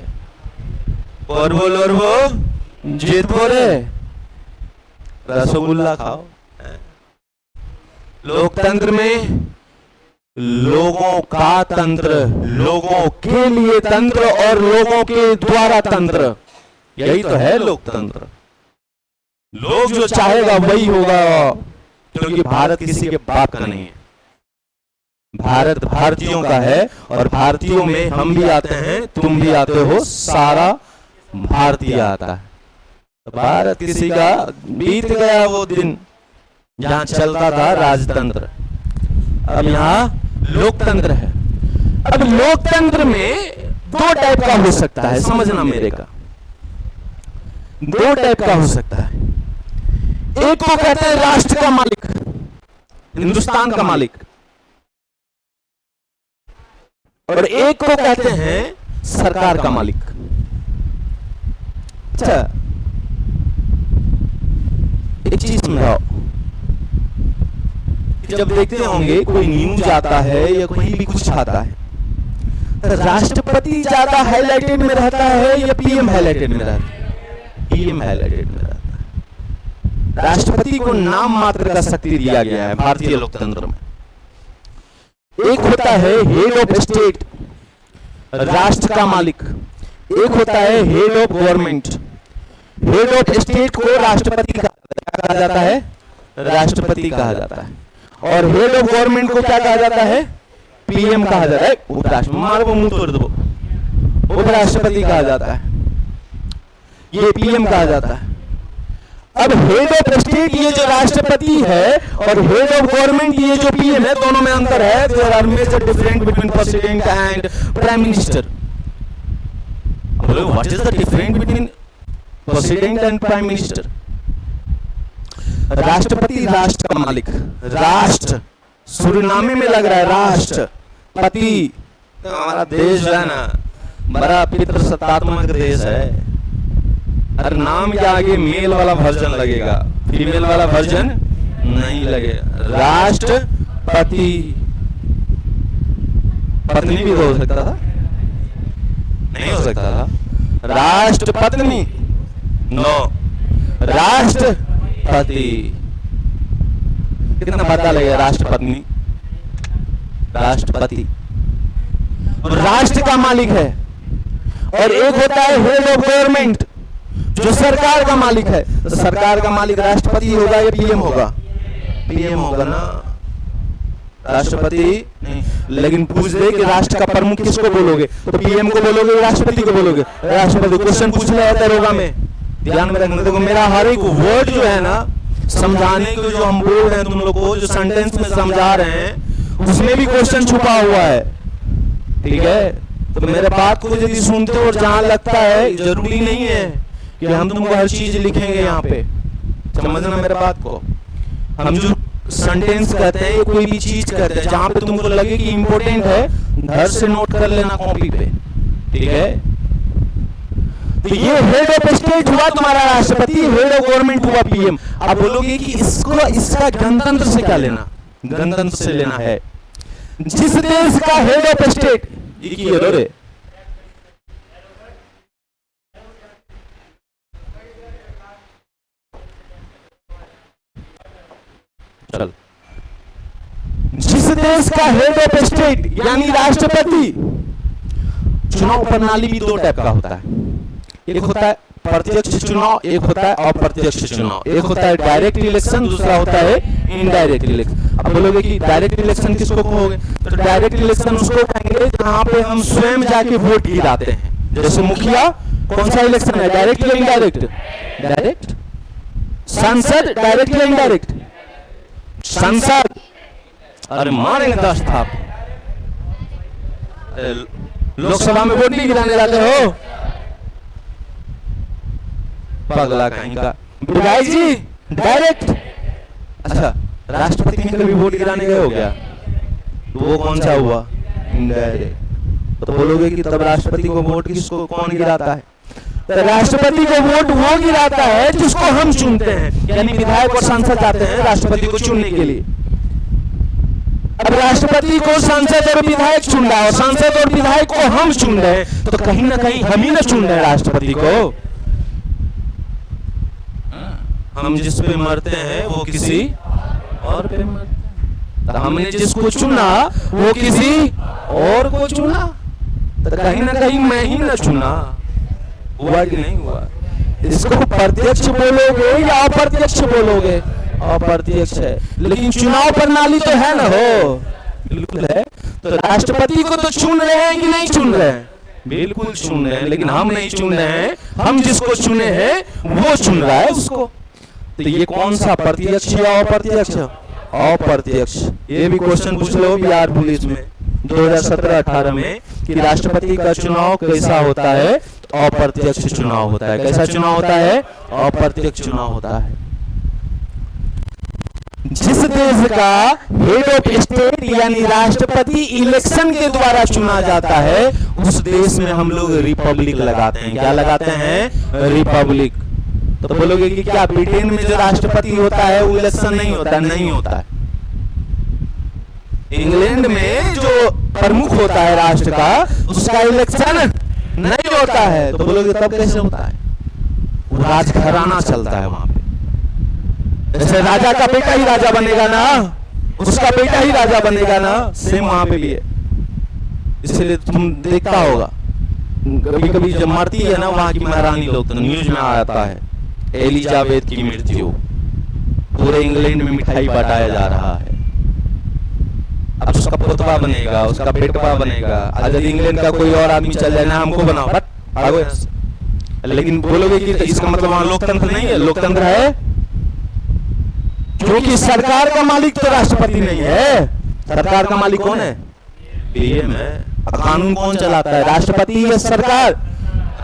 और वो जीत बोले रसगुल्ला खाओ। लोकतंत्र में लोगों का तंत्र, लोगों के लिए तंत्र और लोगों के द्वारा तंत्र, यही तो है लोकतंत्र। लोग जो चाहेगा वही होगा, क्योंकि भारत किसी के बाप का नहीं है। भारत भारतीयों का है, और भारतीयों में हम भी आते हैं, तुम भी आते हो, सारा भारतीय आता है। भारत किसी का बीत गया वो दिन जहां चलता था राजतंत्र। अब यहां लोकतंत्र है। अब लोकतंत्र में दो टाइप का हो सकता है, समझना मेरे का। दो टाइप का हो सकता है। एक को कहते हैं राष्ट्र का मालिक, हिंदुस्तान का मालिक, और एक को कहते हैं सरकार का मालिक। अच्छा, एक चीज समझाओ, जब देखते होंगे कोई न्यूज आता है या कोई भी कुछ आता है, राष्ट्रपति ज्यादा हाईलाइटेड में रहता है या पीएम हाईलाइटेड में रहता है? पीएम हाईलाइटेड में रहता है। राष्ट्रपति को नाम मात्र का शक्ति दिया गया है भारतीय लोकतंत्र में। एक होता है हेड ऑफ स्टेट, राष्ट्र का मालिक। एक होता है head of government. Head of state को राष्ट्रपति कहा जाता है, राष्ट्रपति कहा जाता है। और हेड ऑफ गवर्नमेंट को क्या कहा जाता है? पीएम कहा जाता है। उपराष्ट्रपति कहा जाता है, ये पीएम कहा जाता है। अब हेड ऑफ स्टेट ये जो राष्ट्रपति है, और हेड ऑफ गवर्नमेंट ये जो पीएम है, दोनों में अंतर है। There are major difference between president and prime minister. बोलो what is the difference between president and prime minister? राष्ट्रपति राष्ट्र का मालिक, राष्ट्र सुरीनामे में लग रहा है राष्ट्रपति। तो हमारा देश जो है ना बड़ा पितृ सत्तात्मक देश है। अरे नाम के आगे मेल वाला वर्जन लगेगा, फीमेल वाला वर्जन नहीं लगेगा। राष्ट्रपति, पत्नी भी हो सकता था, नहीं हो सकता था। राष्ट्रपत्नी नो, राष्ट्रपति। कितना पता लगेगा राष्ट्रपत्नी, राष्ट्रपति। राष्ट्र का मालिक है। और एक होता है हेड ऑफ गवर्नमेंट, जो सरकार का मालिक है। तो सरकार का मालिक राष्ट्रपति होगा या पीएम होगा? पीएम होगा ना, राष्ट्रपति नहीं। लेकिन पूछ दे कि राष्ट्र का प्रमुख किसको बोलोगे, तो पीएम को बोलोगे, राष्ट्रपति को बोलोगे? राष्ट्रपति। क्वेश्चन पूछ लिया जाता है दरोगा में, ध्यान में रखना। देखो मेरा हर एक वर्ड जो है ना समझाने को, जो हम बोल रहे हैं तुम लोग को, जो सेंटेंस में समझा रहे हैं, उसमें भी क्वेश्चन छुपा हुआ है, ठीक है? तो मेरे बात को यदि सुनते हो और जहां लगता है, जरूरी नहीं है कि हम तुमको हर चीज लिखेंगे यहाँ पे, समझना मेरे बात को। हम जो सेंटेंस कहते हैं, ये कोई भी चीज कहते हैं, जहां पे तुमको लगे कि इंपॉर्टेंट है, घर से नोट कर लेना कॉपी पे, ठीक है? तो ये हेड ऑफ स्टेट हुआ तुम्हारा राष्ट्रपति, हेड ऑफ गवर्नमेंट हुआ पीएम। आप बोलोगे कि इसको, इसका गणतंत्र से क्या लेना? गणतंत्र से लेना है जिस देश का हेड ऑफ स्टेट, ये की रे चल, जिस देश का हेड ऑफ स्टेट यानी राष्ट्रपति। चुनाव प्रणाली भी दो टाइप का होता है, एक होता है प्रत्यक्ष चुनाव, एक होता है अप्रत्यक्ष चुनाव। एक होता है डायरेक्ट इलेक्शन, दूसरा होता है इनडायरेक्ट इलेक्शन। अब बोलोगे कि डायरेक्ट इलेक्शन किसको कहोगे, तो डायरेक्ट इलेक्शन उसको कहेंगे जहां पे हम स्वयं जाके वोट गिराते हैं। जैसे मुखिया, कौन सा इलेक्शन है, डायरेक्ट या इनडायरेक्ट? डायरेक्ट। सांसद, डायरेक्ट या इनडायरेक्ट? सांसद। अरे मारेंगे 10 थाप। लोकसभा में वोट नहीं गिराने जाते हो, पगला कहीं का। विधायक जी डायरेक्ट। अच्छा, राष्ट्रपति में कभी वोट गिराने गए हो क्या? तो वो कौन सा हुआ? इनडायरेक्ट। तो बोलोगे कि तब राष्ट्रपति को वोट किसको, कौन गिराता है? तो राष्ट्रपति को वोट वो गिराता है जिसको हम चुनते हैं, यानी विधायक और सांसद जाते हैं राष्ट्रपति को चुनने के लिए। अब राष्ट्रपति को सांसद और विधायक चुन रहा है, और सांसद और विधायक को हम चुन रहे हैं, तो कहीं ना कहीं हम ही ना चुन रहे हैं राष्ट्रपति को। हम जिस पे मरते हैं वो किसी और पे मरते हैं। तो हमने जिसको चुना वो किसी और को चुना, तो कहीं ना कहीं मैं ही ना चुना। हुआ कि नहीं हुआ? इसको प्रत्यक्ष बोलोगे या अप्रत्यक्ष बोलोगे? अप्रत्यक्ष है, लेकिन चुनाव प्रणाली तो है ना, हो बिल्कुल है। तो राष्ट्रपति को तो चुन रहे हैं कि नहीं चुन रहे हैं? बिल्कुल चुन रहे हैं, लेकिन हम नहीं चुन रहे हैं, हम जिसको चुने हैं वो चुन रहा है उसको। तो ये कौन सा, प्रत्यक्ष या अप्रत्यक्ष? अप्रत्यक्ष। ये भी क्वेश्चन पूछ लो बिहार पुलिस में 2017-18 में कि राष्ट्रपति का चुनाव कैसा होता है? तो अप्रत्यक्ष चुनाव होता है। कैसा चुनाव होता है? अप्रत्यक्ष चुनाव होता है। जिस देश का हेड ऑफ स्टेट यानी राष्ट्रपति इलेक्शन के द्वारा चुना जाता है, उस देश में हम लोग रिपब्लिक लगाते हैं। क्या लगाते हैं? रिपब्लिक। तो बोलोगे कि क्या ब्रिटेन में जो राष्ट्रपति होता है वो इलेक्शन नहीं होता? नहीं होता है। इंग्लैंड में जो प्रमुख होता है राष्ट्र का, उसका इलेक्शन नहीं होता है। तो बोलोगे तब कैसे होता है? वो राजघराना चलता है वहां पे। जैसे राजा का बेटा ही राजा बनेगा ना, उसका बेटा ही राजा बनेगा ना, सेम वहां पे भी है। इसलिए तुम देखता होगा कभी कभी जब मरती है ना वहां की महारानी लोग, तो न्यूज में आता है एलिजाबेथ की मृत्यु, पूरे इंग्लैंड में मिठाई बांटाया जा रहा है। अब उसका पोतवा बनेगा, उसका बेटवा बनेगा। आज यदि इंग्लैंड का कोई और आदमी चल जाए ना, हमको बनाओ, भागो यहाँ से। लेकिन बोलोगे कि इसका मतलब वहां लोकतंत्र नहीं है? लोकतंत्र है, क्योंकि सरकार का मालिक तो राष्ट्रपति नहीं है। सरकार का मालिक कौन है? पीएम है। कानून कौन चलाता है? राष्ट्रपति या सरकार?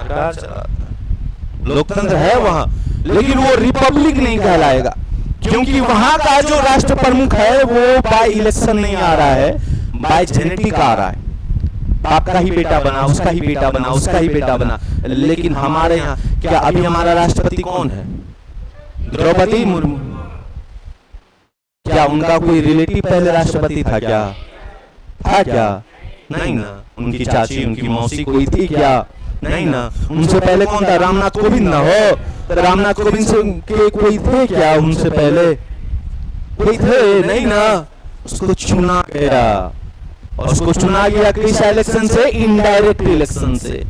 सरकार चलाता है, लोकतंत्र है वहां, लेकिन वो रिपब्लिक नहीं कहलाएगा, क्योंकि वहां का जो राष्ट्र प्रमुख है वो बाय इलेक्शन नहीं आ रहा है, बाय जेनेटिक आ रहा है। बाप का ही बेटा बना, उसका ही बेटा बना, उसका ही बेटा बना। लेकिन हमारे यहाँ क्या अभी हमारा राष्ट्रपति कौन है? द्रौपदी मुर्मू। क्या उनका कोई रिलेटिव पहले राष्ट्रपति था क्या? था क्या? नहीं ना। उनकी चाची, उनकी मौसी कोई थी क्या? नहीं ना। उनसे पहले कौन था? रामनाथ कोविंद ना हो? तो रामनाथ कोविंद से के कोई थे क्या उनसे पहले? कोई थे? नहीं ना। उसको चुना गया, और उसको चुना गया किस इलेक्शन से? इनडायरेक्ट इलेक्शन से।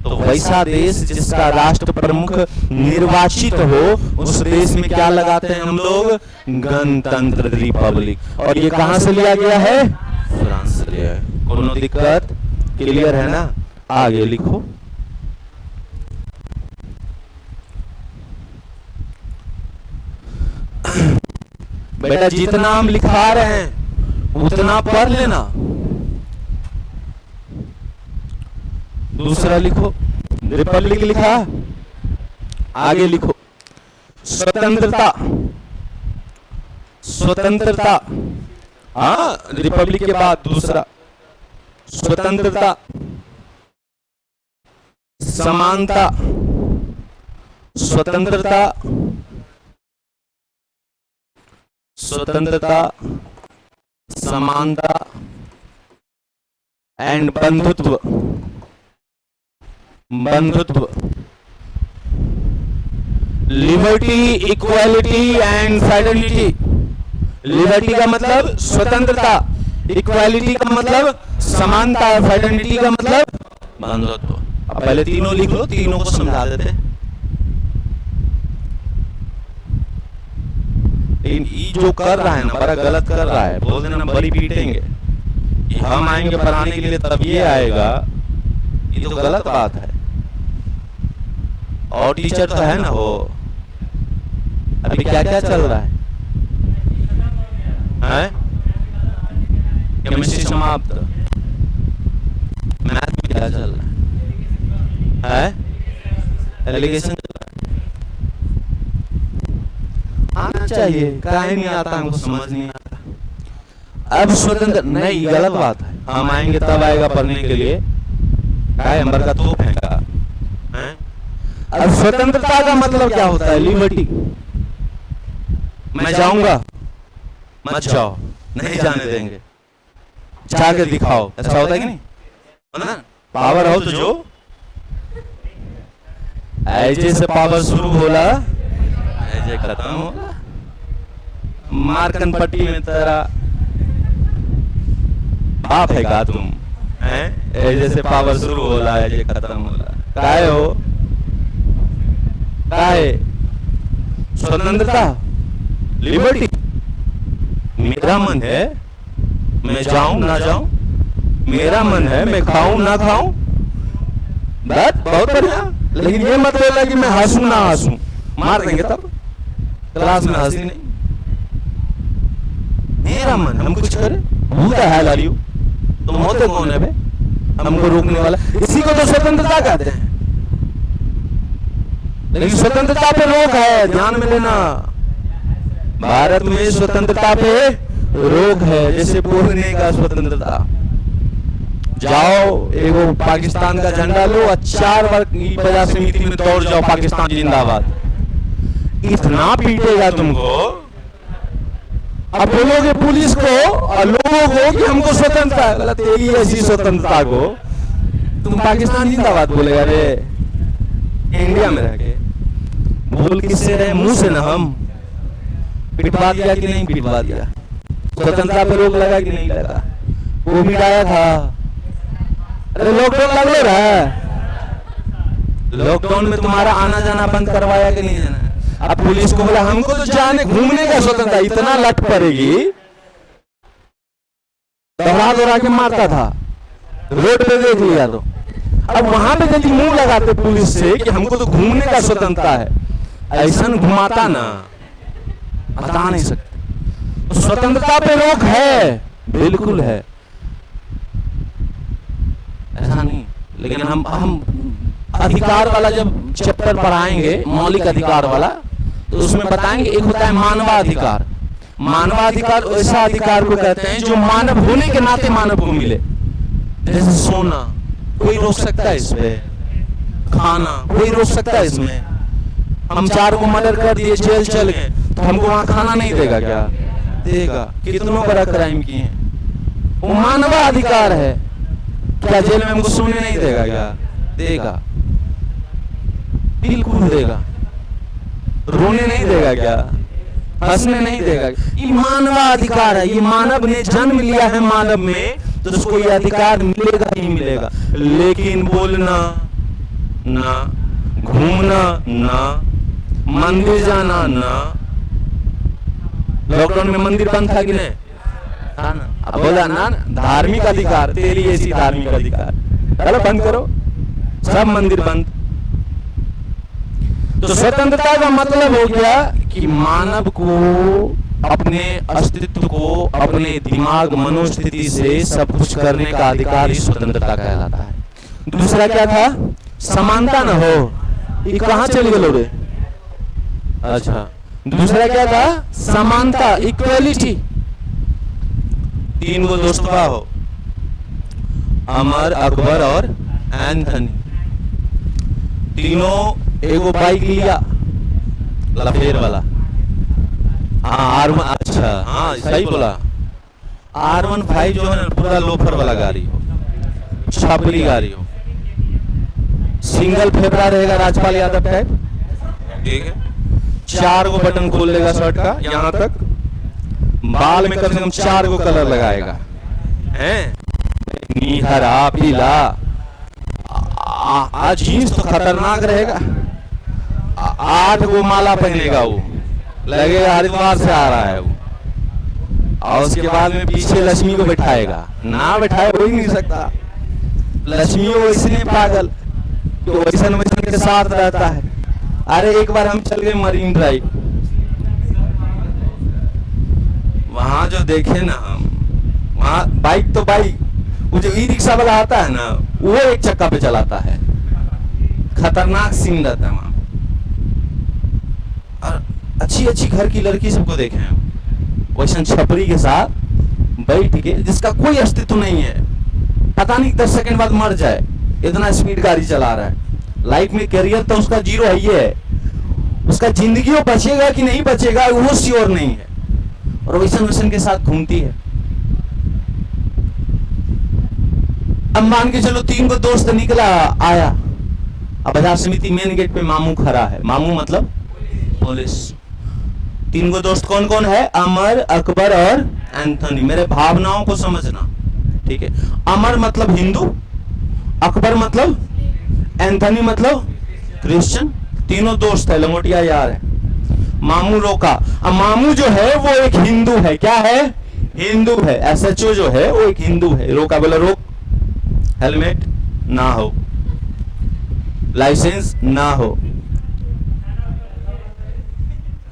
तो वैसा देश जिसका राष्ट्र प्रमुख निर्वाचित हो, उस देश में क्या लगाते हैं हम लोग? गणतंत्र, रिपब्लिक। और ये कहां से लिया गया है? फ्रांस से लिया है। कोनो दिक्कत? क्लियर है ना? आगे लिखो। बेटा जितना हम लिखा रहे हैं उतना पढ़ लेना। दूसरा लिखो, रिपब्लिक लिखा, आगे लिखो स्वतंत्रता। स्वतंत्रता, हाँ, रिपब्लिक के बाद दूसरा स्वतंत्रता, समानता, स्वतंत्रता, स्वतंत्रता, समानता एंड बंधुत्व। बंधुत्व, liberty, equality and fraternity. Liberty का मतलब स्वतंत्रता, इक्वालिटी का मतलब समानता, फ्रेटर्निटी का मतलब बंधुत्व। अब पहले तीनों लिख लो, तीनों को समझा देते। ये जो कर रहा है ना, बड़ा गलत कर रहा है। बोल देना बड़ी पीटेंगे, हम आएंगे पढ़ाने के लिए तब ये आएगा, ये तो गलत बात है। और टीचर तो है ना वो। अभी क्या क्या चल रहा है? केमिस्ट्री समाप्त, मैथ में क्या चल रहा है? एलिगेशन चल रहा है। आना चाहिए, काहे नहीं आता? हमको समझ नहीं आता। अब स्वतंत्र नहीं, गलत बात है। हम आएंगे तब आएगा पढ़ने के लिए, काय अंबर का तोप फेंका है। अब स्वतंत्रता का मतलब क्या होता है? लिबर्टी। मैं जाऊंगा, मत जाओ, नहीं जाने देंगे, जाके दिखाओ। ऐसा होता है कि नहीं? है ना? पावर हो तो जो ऐसे से पावर शुरू होला, ऐसे खत्म होला। मार्कन पट्टी में तेरा बाप है का तुम? ऐसे से पावर शुरू होला, ऐसे खत्म होला। काय हो? काय? स्वतंत्रता, लिबर्टी। मेरा मन है मैं जाऊं ना जाऊं, मेरा मन है मैं खाऊं ना खाऊं, बस बहुत बढ़िया। लेकिन ये मत बोला कि मैं हंसू ना हंसू, मार देंगे तब। क्लास में हंसी नहीं, मेरा मन, हम कुछ करें। Who the hell are you? तुम होते कौन है बे हमको रोकने वाला? इसी को तो स्वतंत्रता कहते हैं। लेकिन स्वतंत्रता पे रोक है, ध्यान में लेना। भारत में स्वतंत्रता पे रोक है, जैसे बोलने का स्वतंत्रता। जाओ एगो पाकिस्तान का झंडा लो और 4 बार प्रजा समिति में दौड़ जाओ, पाकिस्तान जिंदाबाद। इतना पीटेगा तुमको। अब बोलोगे पुलिस को और लोगों को कि हमको स्वतंत्रता, गलत। तेरी ऐसी स्वतंत्रता को तुम पाकिस्तान जिंदाबाद बोलेगा रे? इंडिया में रह के बोल किससे रहे? मुंह से ना। हम पिटवा दिया कि नहीं पिटवा दिया? स्वतंत्रता पे रोक लगा कि नहीं लगा? कोविड आया था, अरे लॉकडाउन लग रहा है। लॉकडाउन में तुम्हारा आना जाना बंद करवाया कि नहीं जाना? अब पुलिस को बोला हमको तो जाने घूमने का स्वतंत्रता, इतना लट पड़ेगी, दौड़ा दौड़ा के मारता था, रोड पे देख लिया तो। अब वहां पे यदि मुंह लगाते पुलिस से कि हमको तो घूमने का स्वतंत्रता है, ऐसा घुमाता ना, बता नहीं सकते। तो स्वतंत्रता पे रोक है, बिल्कुल है, ऐसा नहीं। लेकिन हम अधिकार वाला जब चैप्टर पढ़ाएंगे, मौलिक अधिकार वाला, तो उसमें बताएंगे एक होता है मानवाधिकार। मानवाधिकार ऐसा अधिकार को कहते हैं जो मानव होने के नाते मानव को मिले। जैसे सोना, कोई रोक सकता है इसमें? खाना, कोई रोक सकता है इसमें? हम 4 को मर्डर कर दिए, जेल चल गए, तो हमको वहां खाना नहीं देगा क्या? देगा। कितनों बड़ा क्राइम किए हैं, वो मानवाधिकार है। क्या जेल में हमको सोने नहीं देगा क्या? देगा, बिल्कुल देगा। रोने नहीं देगा क्या? हंसने नहीं देगा? ये मानवाधिकार है। ये मानव ने जन्म लिया है मानव में, तो उसको ये अधिकार मिलेगा ही मिलेगा। लेकिन बोलना ना, घूमना ना, मंदिर जाना ना। लॉकडाउन में मंदिर बंद था कि नहीं? था ना। अब बोला ना धार्मिक अधिकार, तेरी ऐसी धार्मिक अधिकार, चलो बंद करो, सब मंदिर बंद। तो स्वतंत्रता का मतलब हो गया कि मानव को अपने अस्तित्व को, अपने दिमाग मनोस्थिति से सब कुछ करने का अधिकार ही स्वतंत्रता कहलाता है। दूसरा क्या था? समानता न हो। ये कहां चले गए लोग? अच्छा, दूसरा क्या था? समानता, इक्वलिटी। 3 गो दोस्तवा हो, अमर, अकबर और एंथनी। तीनों एगो बाइक लिया, लफेर वाला। हाँ, R1, अच्छा हाँ सही बोला। R15 जो है ना, पूरा लोफर वाला गाड़ी हो, छापली गाड़ी हो, सिंगल फेफड़ा रहेगा राजपाल यादव टाइप, ठीक है। 4 गो बटन खोल लेगा शर्ट का यहाँ तक, बाल में कम से कम 4 गो कलर लगाएगा, हैं? हरा, पीला। जीन्स तो खतरनाक रहेगा। 8 गो माला पहनेगा, वो लगेगा हरिद्वार से आ रहा है वो। और उसके बाद में पीछे लक्ष्मी को बैठाएगा, ना बैठाए हो ही नहीं सकता। लक्ष्मी वो इसलिए पागल कि वैसन वैसन के साथ रहता है। अरे एक बार हम चल गए मरीन ड्राइव, वहां जो देखे ना हम, वहां बाइक तो बाइक, वो जो ई रिक्शा वाला आता है ना, वो एक चक्का पे चलाता है। खतरनाक सीन रहता है वहां। और अच्छी अच्छी घर की लड़की सबको देखे हैं वैसन छपरी के साथ बैठ के, जिसका कोई अस्तित्व नहीं है। पता नहीं 10 सेकंड बाद मर जाए, इतना स्पीड गाड़ी चला रहा है। लाइफ में करियर तो उसका जीरो है ही है, उसका जिंदगी वो बचेगा कि नहीं बचेगा वो श्योर नहीं है। और वैसन वैसन के साथ घूमती है। अब मान के चलो 3 गो दोस्त निकला आया, अब बाजार समिति मेन गेट पे मामू खड़ा है। मामू मतलब पुलिस। 3 गो दोस्त कौन कौन है? अमर, अकबर और एंथनी। मेरे भावनाओं को समझना, ठीक है। अमर मतलब हिंदू, अकबर मतलब, एंथनी मतलब क्रिश्चियन। तीनों दोस्त है, लंगोटिया यार है। मामू रोका। अब मामू जो है वो एक हिंदू है। क्या है? हिंदू है। SHO जो है वो एक हिंदू है। रोका, बोला रोक, हेलमेट ना हो, लाइसेंस ना हो,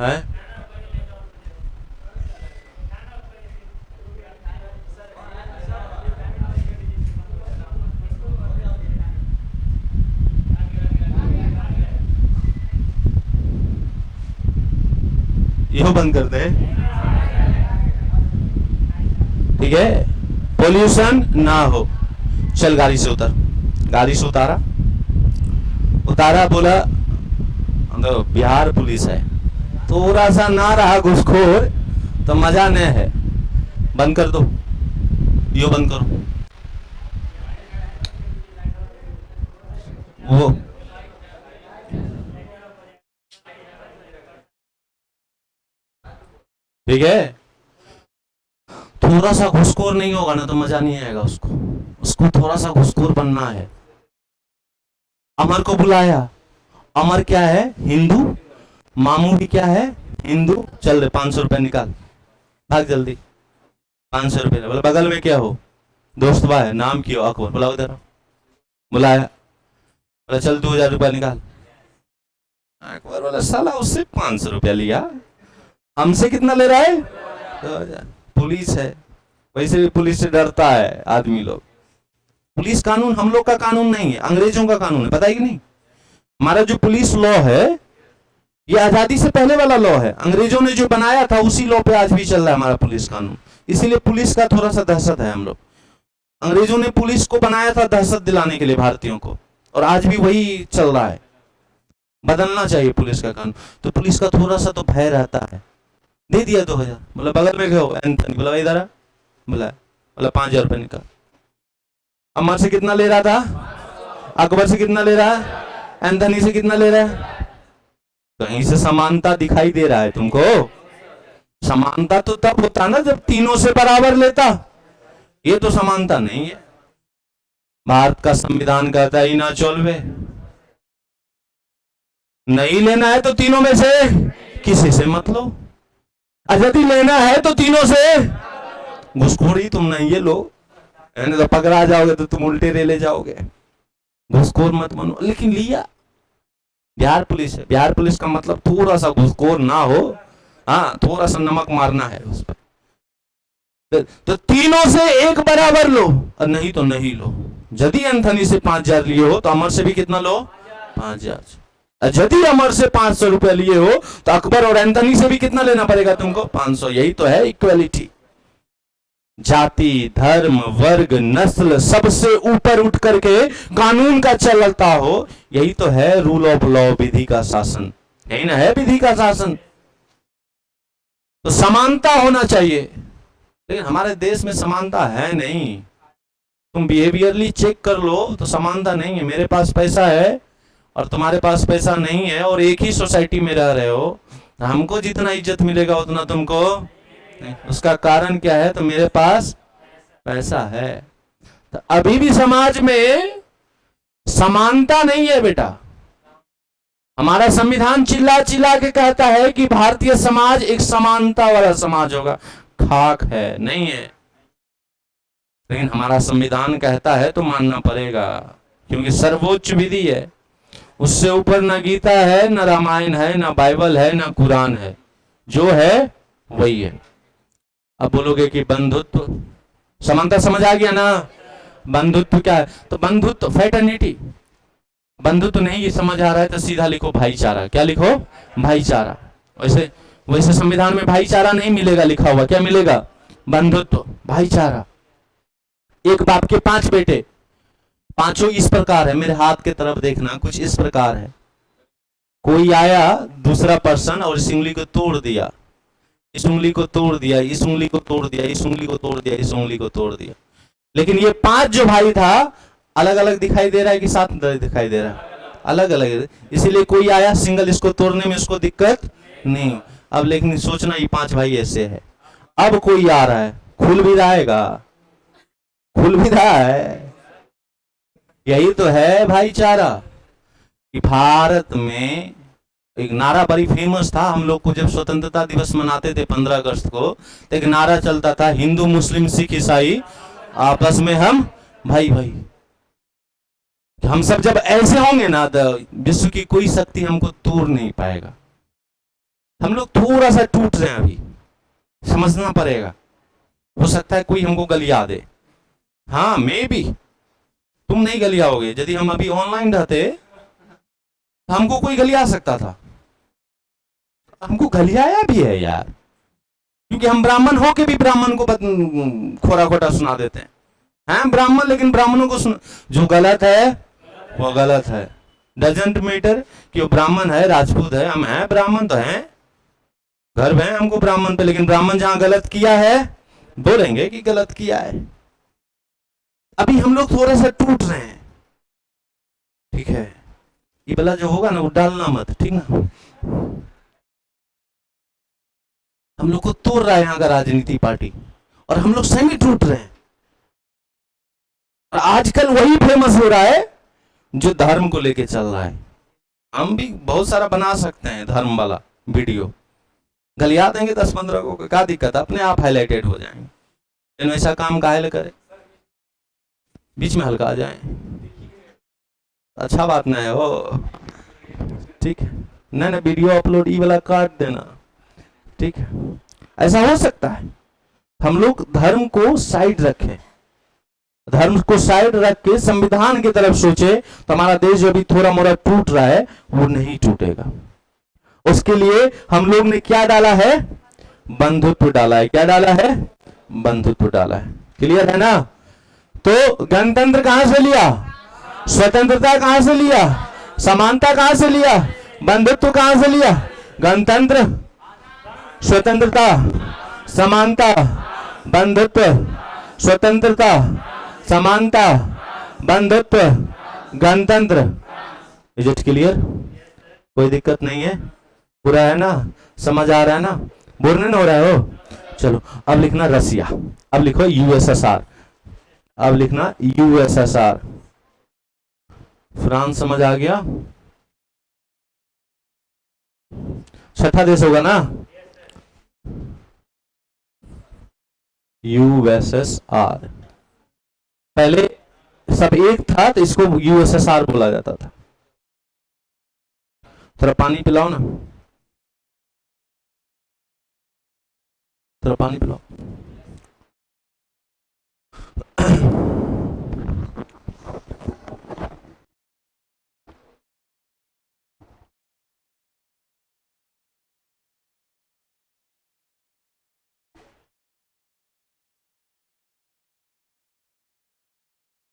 है? यो बंद कर दे, ठीक है। पोल्यूशन ना हो। चल गाड़ी से उतर। गाड़ी से उतारा, बोला बिहार पुलिस है, थोड़ा सा ना रहा घुसखोर तो मजा नहीं है। बंद कर दो, यो बंद करो। वो ठीक है, थोड़ा सा घुसखोर नहीं होगा ना तो मजा नहीं आएगा उसको थोड़ा सा घुसखोर बनना है। अमर को बुलाया। अमर क्या है? हिंदू। मामू भी क्या है? हिंदू। चल रहे 500 रुपए निकाल, भाग जल्दी। 500 रुपए। बोला बगल में क्या हो? दोस्त भाई। नाम क्यों? अकबर। बोला उधर। बुलाया। बोला चल 2000 रुपया निकाल। अकबर बोला साला उससे 500 रुपया लिया, हमसे कितना ले रहा है? 2000। पुलिस है, वैसे भी पुलिस से डरता है आदमी लोग। पुलिस कानून हम लोग का कानून नहीं है, अंग्रेजों का कानून है, पता है कि नहीं? हमारा जो पुलिस लॉ है ये आजादी से पहले वाला लॉ है, अंग्रेजों ने जो बनाया था उसी लॉ पे आज भी चल रहा है हमारा पुलिस कानून। इसीलिए पुलिस का थोड़ा सा दहशत है हम लोग। अंग्रेजों ने पुलिस को बनाया था दहशत दिलाने के लिए भारतीयों को, और आज भी वही चल रहा है। बदलना चाहिए पुलिस का कानून। तो पुलिस का थोड़ा सा तो भय रहता है। दे दिया 2000, बोला बगल में गयो एंथनी, बोला इधर आ, बोला 5000 रुपये निकाल। अमर से कितना ले रहा था, अकबर से कितना ले रहा है, एंथनी से कितना ले रहा है? कहीं से समानता दिखाई दे रहा है तुमको? समानता तो तब होता ना जब तीनों से बराबर लेता। ये तो समानता नहीं है। भारत का संविधान कहता है ना चलवे, नहीं लेना है तो तीनों में से किसी से मत लो, यदि लेना है तो तीनों से। घुसखोरी तुम नहीं ये लो, यानी तो पकड़ा जाओगे तो तुम उल्टे रेले जाओगे। घुसखोर मत बनो। लेकिन लिया, बिहार पुलिस है, बिहार पुलिस का मतलब थोड़ा सा घुसखोर ना हो, हाँ थोड़ा सा नमक मारना है उस पर। तो तीनों से एक बराबर लो, और नहीं तो नहीं लो। यदि एंथनी से 5000 लिए हो तो अमर से भी कितना लो, 5000। यदि अमर से 500 रुपए लिए हो तो अकबर और एंथनी से भी कितना लेना पड़ेगा तुमको, 500। यही तो है इक्वालिटी। जाति, धर्म, वर्ग, नस्ल सबसे ऊपर उठ करके कानून का चलता हो, यही तो है रूल ऑफ लॉ, विधि का शासन। यही ना है विधि का शासन। तो समानता होना चाहिए, लेकिन हमारे देश में समानता है नहीं। तुम बिहेवियरली चेक कर लो तो समानता नहीं है। मेरे पास पैसा है और तुम्हारे पास पैसा नहीं है, और एक ही सोसाइटी में रह रहे हो, हमको जितना इज्जत मिलेगा उतना तुमको नहीं। उसका कारण क्या है? तो मेरे पास पैसा है। तो अभी भी समाज में समानता नहीं है बेटा। हमारा संविधान चिल्ला चिल्ला के कहता है कि भारतीय समाज एक समानता वाला समाज होगा। खाक है, नहीं है। लेकिन हमारा संविधान कहता है तो मानना पड़ेगा, क्योंकि सर्वोच्च विधि है। उससे ऊपर ना गीता है, ना रामायण है, ना बाइबल है, ना कुरान है। जो है वही है। अब बोलोगे कि बंधुत्व, समानता समझ आ गया ना? बंधुत्व क्या है? तो बंधुत्व फ्रेटर्निटी। बंधुत्व नहीं ये समझ आ रहा है तो सीधा लिखो भाईचारा। क्या लिखो? भाईचारा। वैसे संविधान में भाईचारा नहीं मिलेगा लिखा हुआ, क्या मिलेगा? बंधुत्व, भाईचारा। एक बाप के 5 बेटे, पांचों इस प्रकार है, मेरे हाथ के तरफ देखना, कुछ इस प्रकार है। कोई आया दूसरा पर्सन और इस उंगली को तोड़ दिया, इस उंगली को तोड़ दिया, इस उंगली को तोड़ दिया, इस उंगली को तोड़ दिया, इस उंगली को तोड़ दिया। लेकिन ये 5 जो भाई था अलग अलग दिखाई दे रहा है कि साथ दिखाई दे रहा है? अलग अलग। इसीलिए कोई आया सिंगल, इसको तोड़ने में उसको दिक्कत नहीं। अब लेकिन सोचना ये 5 भाई ऐसे है। अब कोई आ रहा है, खुल भी रहेगा, खुल भी रहा है। यही तो है भाईचारा। कि भारत में एक नारा बड़ी फेमस था, हम लोग को जब स्वतंत्रता दिवस मनाते थे 15 अगस्त को, तो एक नारा चलता था, हिंदू मुस्लिम सिख ईसाई आपस में हम भाई भाई। हम सब जब ऐसे होंगे ना तो विश्व की कोई शक्ति हमको तोड़ नहीं पाएगा। हम लोग थोड़ा सा टूट रहे हैं अभी, समझना पड़ेगा। हो सकता है कोई हमको गलिया दे, हाँ मे बी तुम नहीं गलियाओगे। यदि हम अभी ऑनलाइन रहते तो हमको कोई गलिया सकता था। हमको गलियाया भी है यार, क्योंकि हम ब्राह्मण हो के भी ब्राह्मण को खोरा खोटा सुना देते हैं। हैं ब्राह्मण, लेकिन ब्राह्मणों को जो गलत है वो गलत है। डजंट मैटर कि वो ब्राह्मण है, राजपूत है, हम हैं ब्राह्मण तो हैं, गर्व है हमको ब्राह्मण पे। लेकिन ब्राह्मण जहां गलत किया है बोलेंगे कि गलत किया है। अभी हम लोग थोड़ा सा टूट रहे हैं, ठीक है? ये वाला जो होगा ना वो डालना मत, ठीक ना? हम लोग को तोड़ रहा है यहाँ का राजनीति पार्टी, और हम लोग सेमी टूट रहे हैं। और आजकल वही फेमस हो रहा है जो धर्म को लेके चल रहा है। हम भी बहुत सारा बना सकते हैं धर्म वाला वीडियो, गलिया देंगे 10-15 को, क्या दिक्कत है? अपने आप हाईलाइटेड हो जाएंगे। लेकिन ऐसा काम काहे करे, बीच में हल्का आ जाए, अच्छा बात नहीं है वो, ठीक है? नहीं वीडियो अपलोड ये वाला काट देना, ठीक है? ऐसा हो सकता है। हम लोग धर्म को साइड रखें, धर्म को साइड रख के संविधान की तरफ सोचे तो हमारा देश जो अभी थोड़ा मोड़ा टूट रहा है वो नहीं टूटेगा। उसके लिए हम लोग ने क्या डाला है? बंधुत्व डाला है। क्या डाला है? बंधुत्व डाला है। क्लियर है ना? तो गणतंत्र कहां से लिया? स्वतंत्रता कहां से लिया? समानता कहां से लिया? बंधुत्व कहां से लिया? गणतंत्र, स्वतंत्रता, समानता, बंधुत्व, स्वतंत्रता, समानता, बंधुत्व, गणतंत्र। Is it clear? कोई दिक्कत नहीं है? पूरा है ना? समझ आ रहा है ना? बोर नहीं हो रहा है हो? चलो अब लिखना रसिया, अब लिखो यूएसएसआर, अब लिखना यूएसएसआर। फ्रांस समझ आ गया? छठा देश होगा ना? यूएसएसआर। पहले सब एक था तो इसको यूएसएसआर बोला जाता था। थोड़ा पानी पिलाओ ना, थोड़ा पानी पिलाओ।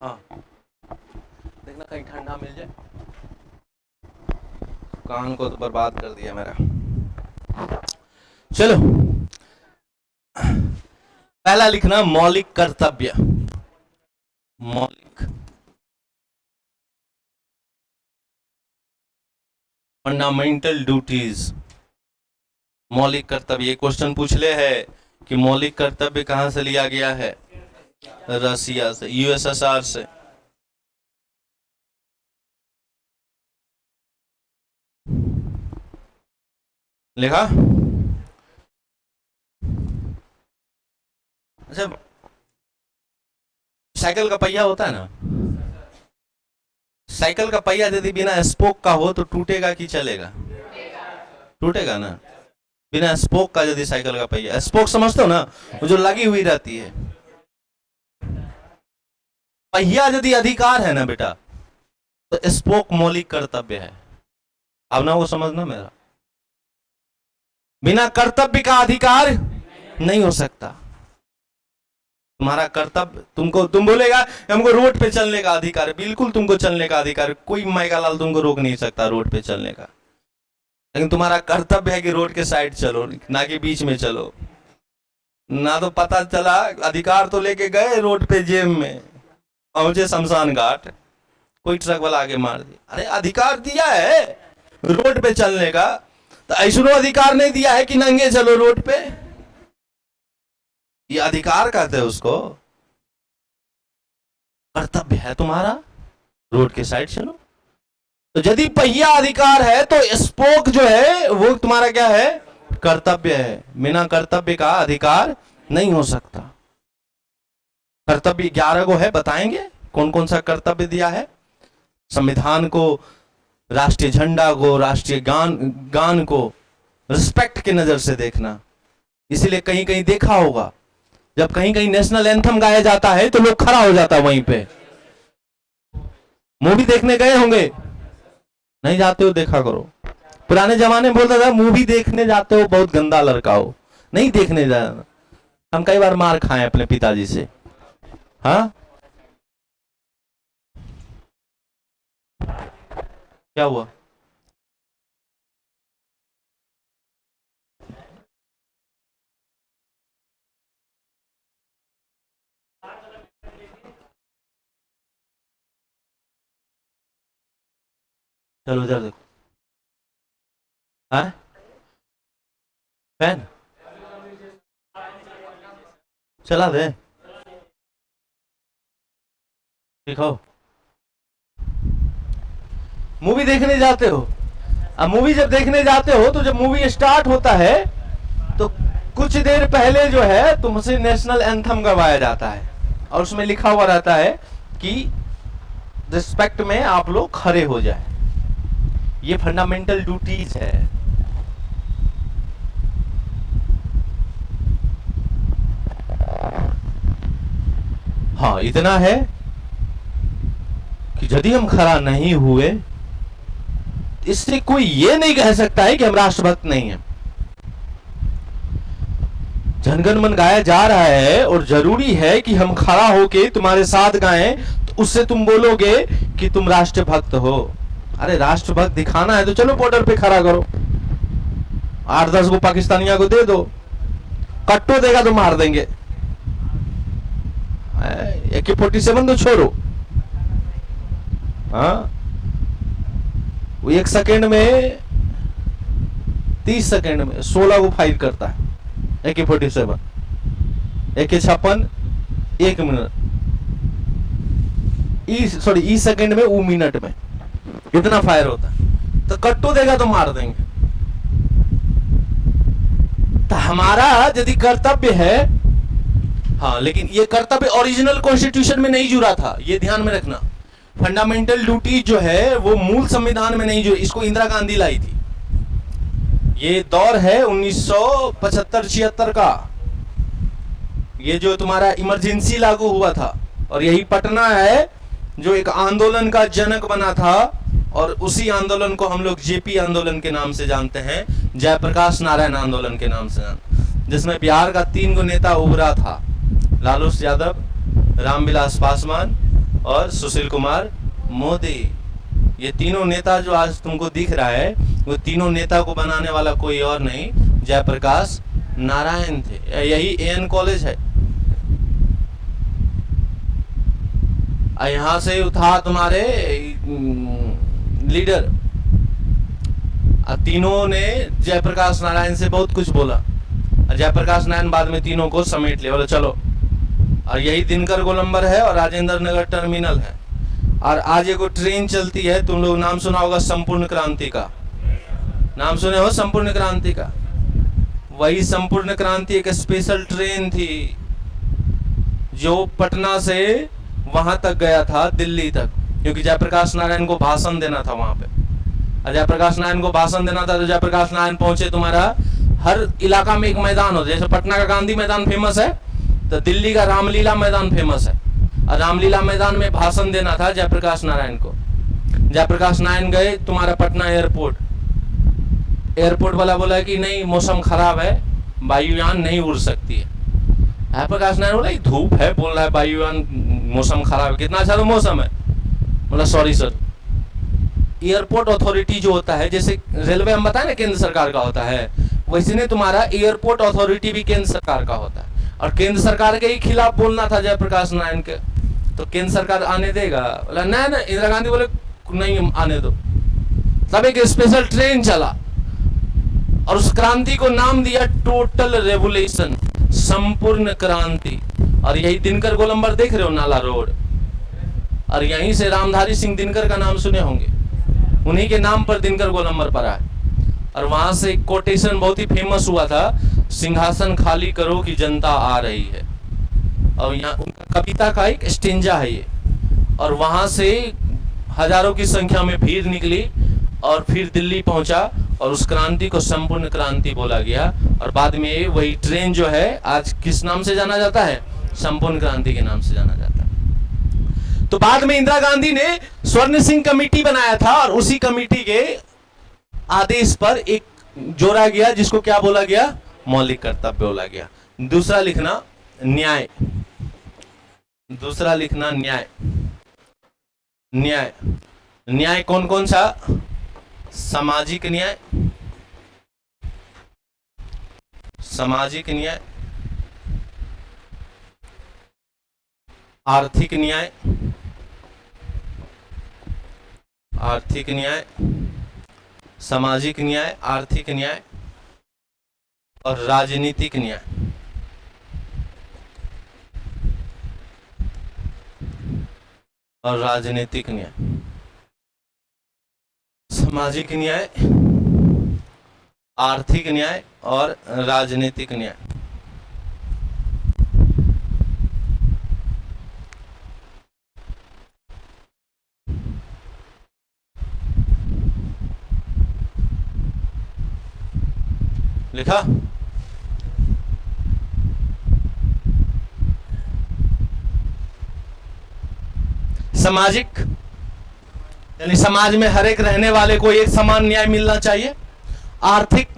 हाँ, देखना कहीं ठंडा मिल जाए। कान को तो बर्बाद कर दिया मेरा। चलो, पहला लिखना मौलिक कर्तव्य। मौलिक, फंडामेंटल ड्यूटीज। मौलिक कर्तव्य, ये क्वेश्चन पूछ ले है कि मौलिक कर्तव्य कहां से लिया गया है? रसिया से, यूएसएसआर से। लिखा? अच्छा, साइकिल का पहिया होता है ना, साइकिल का पहिया यदि बिना स्पोक का हो तो टूटेगा कि चलेगा? टूटेगा ना। बिना स्पोक का यदि साइकिल का पहिया, स्पोक समझते हो ना, वो जो लगी हुई रहती है। पहिया यदि अधिकार है ना बेटा, तो स्पोक मौलिक कर्तव्य है। अब ना वो समझना मेरा, बिना कर्तव्य का अधिकार नहीं हो सकता। तुम्हारा कर्तव्य, तुम बोलेगा हमको रोड पे चलने का अधिकार है, बिल्कुल तुमको चलने का अधिकार है, कोई माइका लाल तुमको रोक नहीं सकता रोड पे चलने का। लेकिन तुम्हारा कर्तव्य है कि रोड के साइड चलो, ना कि बीच में चलो। ना तो पता चला अधिकार तो लेके गए रोड पे, जेब में पहुंचे शमशान घाट, कोई ट्रक वाला आगे मार दिया। अरे अधिकार दिया है रोड पे चलने का, तो ऐसनो अधिकार नहीं दिया है कि नंगे चलो रोड पे। ये अधिकार कहते हैं उसको। कर्तव्य है तुम्हारा रोड के साइड चलो। तो यदि पहिया अधिकार है तो स्पोक जो है वो तुम्हारा क्या है? कर्तव्य है। बिना कर्तव्य का अधिकार नहीं हो सकता। कर्तव्य 11 को है, बताएंगे कौन कौन सा कर्तव्य दिया है। संविधान को, राष्ट्रीय झंडा को, राष्ट्रीय गान को रिस्पेक्ट की नजर से देखना। इसीलिए कहीं कहीं देखा होगा, जब कहीं कहीं नेशनल एंथम गाया जाता है तो लोग खड़ा हो जाता है वहीं पे। मूवी देखने गए होंगे, नहीं जाते हो देखा करो। पुराने जमाने में बोलता था मूवी देखने जाते हो बहुत गंदा लड़का हो, नहीं देखने जाना। हम कई बार मार खाए अपने पिताजी से। हाँ, क्या हुआ? चलो इधर देखो। हाँ, फैन चला दे, देखो। मूवी देखने जाते हो, अब मूवी जब देखने जाते हो तो जब मूवी स्टार्ट होता है तो कुछ देर पहले जो है तुमसे नेशनल एंथम गवाया जाता है और उसमें लिखा हुआ रहता है कि रिस्पेक्ट में आप लोग खड़े हो जाए। ये फंडामेंटल ड्यूटीज है। हाँ, इतना है कि यदि हम खड़ा नहीं हुए, इससे कोई ये नहीं कह सकता है कि हम राष्ट्रभक्त नहीं हैं। जनगण मन गाया जा रहा है और जरूरी है कि हम खड़ा होके तुम्हारे साथ गाएं, तो उससे तुम बोलोगे कि तुम राष्ट्रभक्त हो। अरे राष्ट्रभक्त दिखाना है तो चलो बॉर्डर पे खड़ा करो, 8-10 को पाकिस्तानियों को दे दो, कट्टो देगा तो मार देंगे। AK-47 तो छोड़ो, हाँ, वो 1 सेकेंड में 30 सेकेंड में 16 को फायर करता है AK-47, AK-56 1 मिनट, ई सेकेंड में, वो मिनट में इतना फायर होता है। तो कट्टो देगा तो मार देंगे। तो हमारा यदि कर्तव्य है, हाँ, लेकिन ये कर्तव्य ओरिजिनल कॉन्स्टिट्यूशन में नहीं जुड़ा था, ये ध्यान में रखना। फंडामेंटल ड्यूटी जो है वो मूल संविधान में नहीं जुड़ी, इसको इंदिरा गांधी लाई थी। ये दौर है 1975-76 का, ये जो तुम्हारा इमरजेंसी लागू हुआ था, और यही पटना है जो एक आंदोलन का जनक बना था, और उसी आंदोलन को हम लोग जेपी आंदोलन के नाम से जानते हैं, जयप्रकाश नारायण आंदोलन के नाम से, जिसमें बिहार का 3 गो नेता उभरा था, लालू यादव, रामविलास पासवान और सुशील कुमार मोदी। ये तीनों नेता जो आज तुमको दिख रहा है, वो तीनों नेता को बनाने वाला कोई और नहीं, जयप्रकाश नारायण थे। यही AN कॉलेज है, यहां से था तुम्हारे लीडर। तीनों ने जयप्रकाश नारायण से बहुत कुछ बोला, जयप्रकाश नारायण बाद में तीनों को समेट लिया, बोले चलो। और यही दिनकर गोलंबर है और राजेंद्र नगर टर्मिनल है। और आज एक ट्रेन चलती है, तुम लोग नाम सुना होगा, संपूर्ण क्रांति का नाम सुने हो? संपूर्ण क्रांति का, वही संपूर्ण क्रांति एक स्पेशल ट्रेन थी जो पटना से वहां तक गया था, दिल्ली तक, क्योंकि जयप्रकाश नारायण को भाषण देना था वहां पे। जयप्रकाश नारायण को भाषण देना था तो जयप्रकाश नारायण पहुंचे, तुम्हारा हर इलाका में एक मैदान होता है, जैसे पटना का गांधी मैदान फेमस है, तो दिल्ली का रामलीला मैदान फेमस है। और रामलीला मैदान में भाषण देना था जयप्रकाश नारायण को। जयप्रकाश नारायण गए तुम्हारा पटना एयरपोर्ट, एयरपोर्ट वाला बोला कि नहीं, मौसम खराब है, वायुयान नहीं उड़ सकती है। जयप्रकाश नारायण बोला धूप है, बोल रहा है वायुयान, मौसम खराब है, कितना अच्छा तो मौसम है। बोला सॉरी सर, एयरपोर्ट अथॉरिटी जो होता है, जैसे रेलवे हम बताए ना केंद्र सरकार का होता है, वैसे ने तुम्हारा एयरपोर्ट अथॉरिटी भी केंद्र सरकार का होता है। और केंद्र सरकार के ही खिलाफ बोलना था जयप्रकाश नारायण के, तो केंद्र सरकार आने देगा? बोला नहीं ना, इंदिरा गांधी बोले नहीं आने दो। तब एक स्पेशल ट्रेन चला और उस क्रांति को नाम दिया टोटल रेवोल्यूशन, संपूर्ण क्रांति। और यही दिनकर गोलंबर देख रहे हो, नाला रोड, और यहीं से रामधारी सिंह दिनकर का नाम सुने होंगे, उन्हीं के नाम पर दिनकर गोलंबर पड़ा है। और वहां से एक कोटेशन बहुत ही फेमस हुआ था, सिंहासन खाली करो कि जनता आ रही है। और यहाँ उनका कविता का एक स्टेंजा है ये। और वहां से हजारों की संख्या में भीड़ निकली और फिर दिल्ली पहुंचा, और उस क्रांति को संपूर्ण क्रांति बोला गया। और बाद में वही ट्रेन जो है आज किस नाम से जाना जाता है? संपूर्ण क्रांति के नाम से जाना जाता है। तो बाद में इंदिरा गांधी ने स्वर्ण सिंह कमेटी बनाया था, और उसी कमेटी के आदेश पर एक जोड़ा गया जिसको क्या बोला गया? मौलिक कर्तव्य बोला गया। दूसरा लिखना न्याय, दूसरा लिखना न्याय। न्याय, न्याय कौन कौन सा? सामाजिक न्याय, सामाजिक न्याय, आर्थिक न्याय, आर्थिक न्याय, सामाजिक न्याय, आर्थिक न्याय और राजनीतिक न्याय। और राजनीतिक न्याय, सामाजिक न्याय, आर्थिक न्याय और राजनीतिक न्याय। लिखा? सामाजिक, यानी समाज में हर एक रहने वाले को एक समान न्याय मिलना चाहिए। आर्थिक,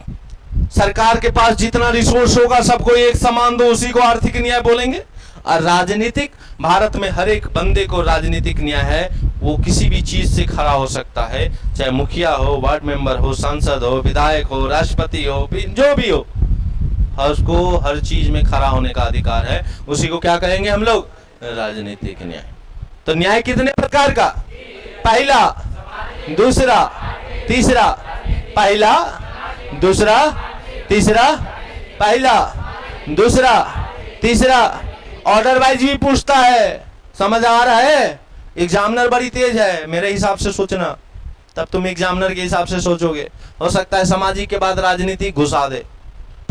सरकार के पास जितना रिसोर्स होगा सबको एक समान दो, उसी को आर्थिक न्याय बोलेंगे। और राजनीतिक, भारत में हर एक बंदे को राजनीतिक न्याय है, वो किसी भी चीज से खड़ा हो सकता है, चाहे मुखिया हो, वार्ड मेंबर हो, सांसद हो, विधायक हो, राष्ट्रपति हो, जो भी हो, उसको हर चीज में खड़ा होने का अधिकार है। उसी को क्या कहेंगे हम लोग? राजनीतिक न्याय। तो न्याय कितने प्रकार का? पहला, दूसरा, तीसरा। पहला, दूसरा, तीसरा। पहला, दूसरा, तीसरा। ऑर्डर वाइज भी पूछता है, समझ आ रहा है? एग्जामिनर बड़ी तेज है, मेरे हिसाब से सोचना, तब तुम एग्जामिनर के हिसाब से सोचोगे। हो सकता है सामाजिक के बाद राजनीति घुसा दे,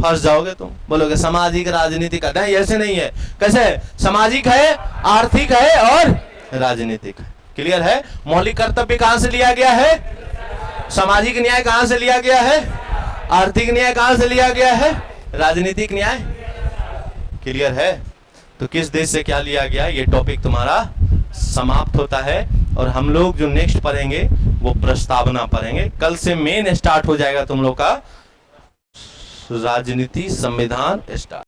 फंस जाओगे तुम, बोलोगे सामाजिक राजनीतिक। नहीं, ऐसे नहीं है। कैसे? सामाजिक है, आर्थिक है और राजनीतिक है। क्लियर है? मौलिक कर्तव्य कहां से लिया गया है? सामाजिक न्याय कहां से लिया गया है? आर्थिक न्याय कहां से लिया गया है? राजनीतिक न्याय। क्लियर है? तो किस देश से क्या लिया गया, ये टॉपिक तुम्हारा समाप्त होता है। और हम लोग जो नेक्स्ट पढ़ेंगे वो प्रस्तावना पढ़ेंगे। कल से मेन स्टार्ट हो जाएगा तुम लोग का राजनीति संविधान स्टार्ट।